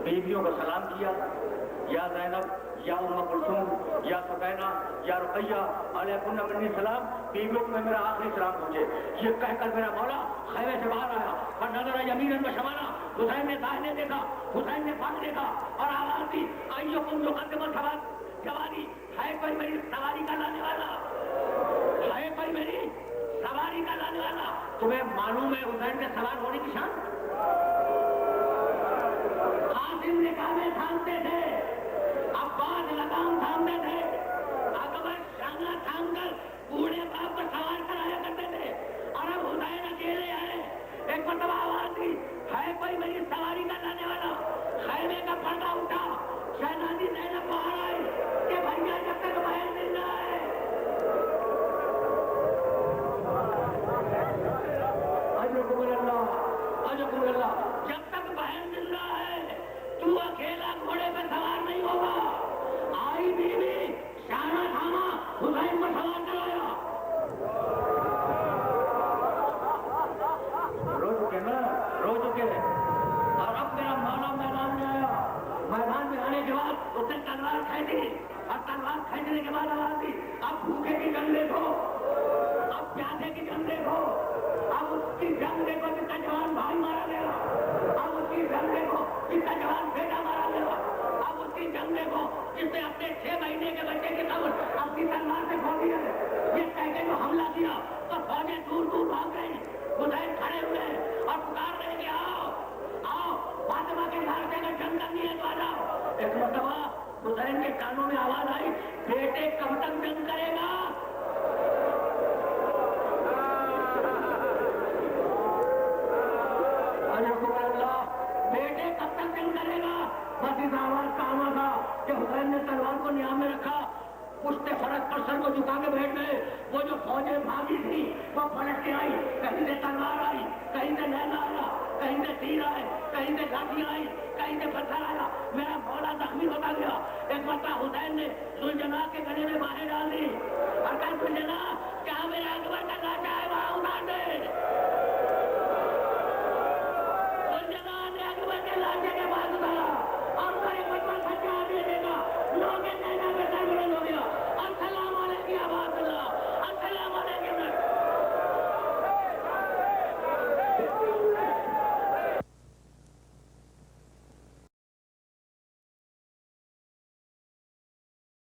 بیویوں کو سلام کیا, یا زینب یا ام کلثوم یا سکینہ یا رقیہ علیکم منی سلام, بیویوں میں میرا آخری سلام پہنچے. یہ کہہ کر میرا مولا خیمے سے باہر آیا اور نظر یمیناً و شمالا. حسین نے داہنے دیکھا, حسین نے بائیں دیکھا اور آواز دی ایکم یقدم سواری, ہے کوئی میری سواری کا لانے والا, ہے کوئی میری سواری کا لانے والا. تمہیں معلوم ہے حسین کے سوار ہونے کی شان؟ قاسم نکابے تھامتے تھے, عباس لگام تھامتے تھے, اکبر شانہ تھام کر بوڑھے باپ کو سوار کرایا کرتے تھے. اور اب حسین اکیلے آئے. ایک مرتبہ آواز دی ہے کوئی میری سواری کا لانے والا. خیمے کا پردہ اٹھا, شہزادی زینب باہر آئی کہ بھیا جب تک بہن مل رہا ہے. اجرکم اللہ, جب تک بہن مل رہا ہے تو اکیلا گھوڑے پہ سوار نہیں ہوگا. آئی بیوی, شانہ تھاما, حسین کو سوار کرایا. رو چکے نا, رو چکے. اور اب میرا مولا میدان میں آیا. میدان میں آنے کے بعد اس نے تلوار کھینچی اور تلوار کھینچنے کے بعد آواز دی اب بھوکے کی جنگ دیکھو, اب پیاسے کی جنگ دیکھو, اب اس کی جنگ دیکھو جس کا جوان بھائی مارا گیا, اب اس کی جنگ دیکھو جس کا جوان بیٹا مارا گیا, اب اس کی جنگ دیکھو جس نے اپنے 6 مہینے کے بچے کی قبر اپنی تلوار سے کھول دیا. یہ کہہ کے جو حملہ کیا تو فوجیں دور دور بھاگ گئی. حسین کھڑے ہوئے اور پکار رہے کہ آؤ آؤ, فاطمہ کے گھر سے اگر جنگ کرنی ہے تو آ جاؤ. ایک مرتبہ حسین کے کانوں میں آواز آئی بیٹے کب تک جنگ کرے گا. بیٹے کب تک جنگ کرے گا. بس اس آواز کا آنا تھا کہ حسین نے تلوار کو نیام میں رکھا, پشتے فرق پر سر کو جھکا کے بیٹھ گئے. وہ جو فوجیں بھاگی تھی وہ پلٹ کے آئی, کہیں سے تلوار آئی, کہیں سے نیزہ آیا, کہیں سے تیر آئے, کہیں سے لاٹھی آئی, کہیں سے پتھر آیا. میرا مولا زخمی ہوتا گیا. ایک مرتبہ حسین نے ذوالجناح کے گلے میں باہیں ڈال دی اور کہا ذوالجناح کیا میرا اکبر کا لاٹا ہے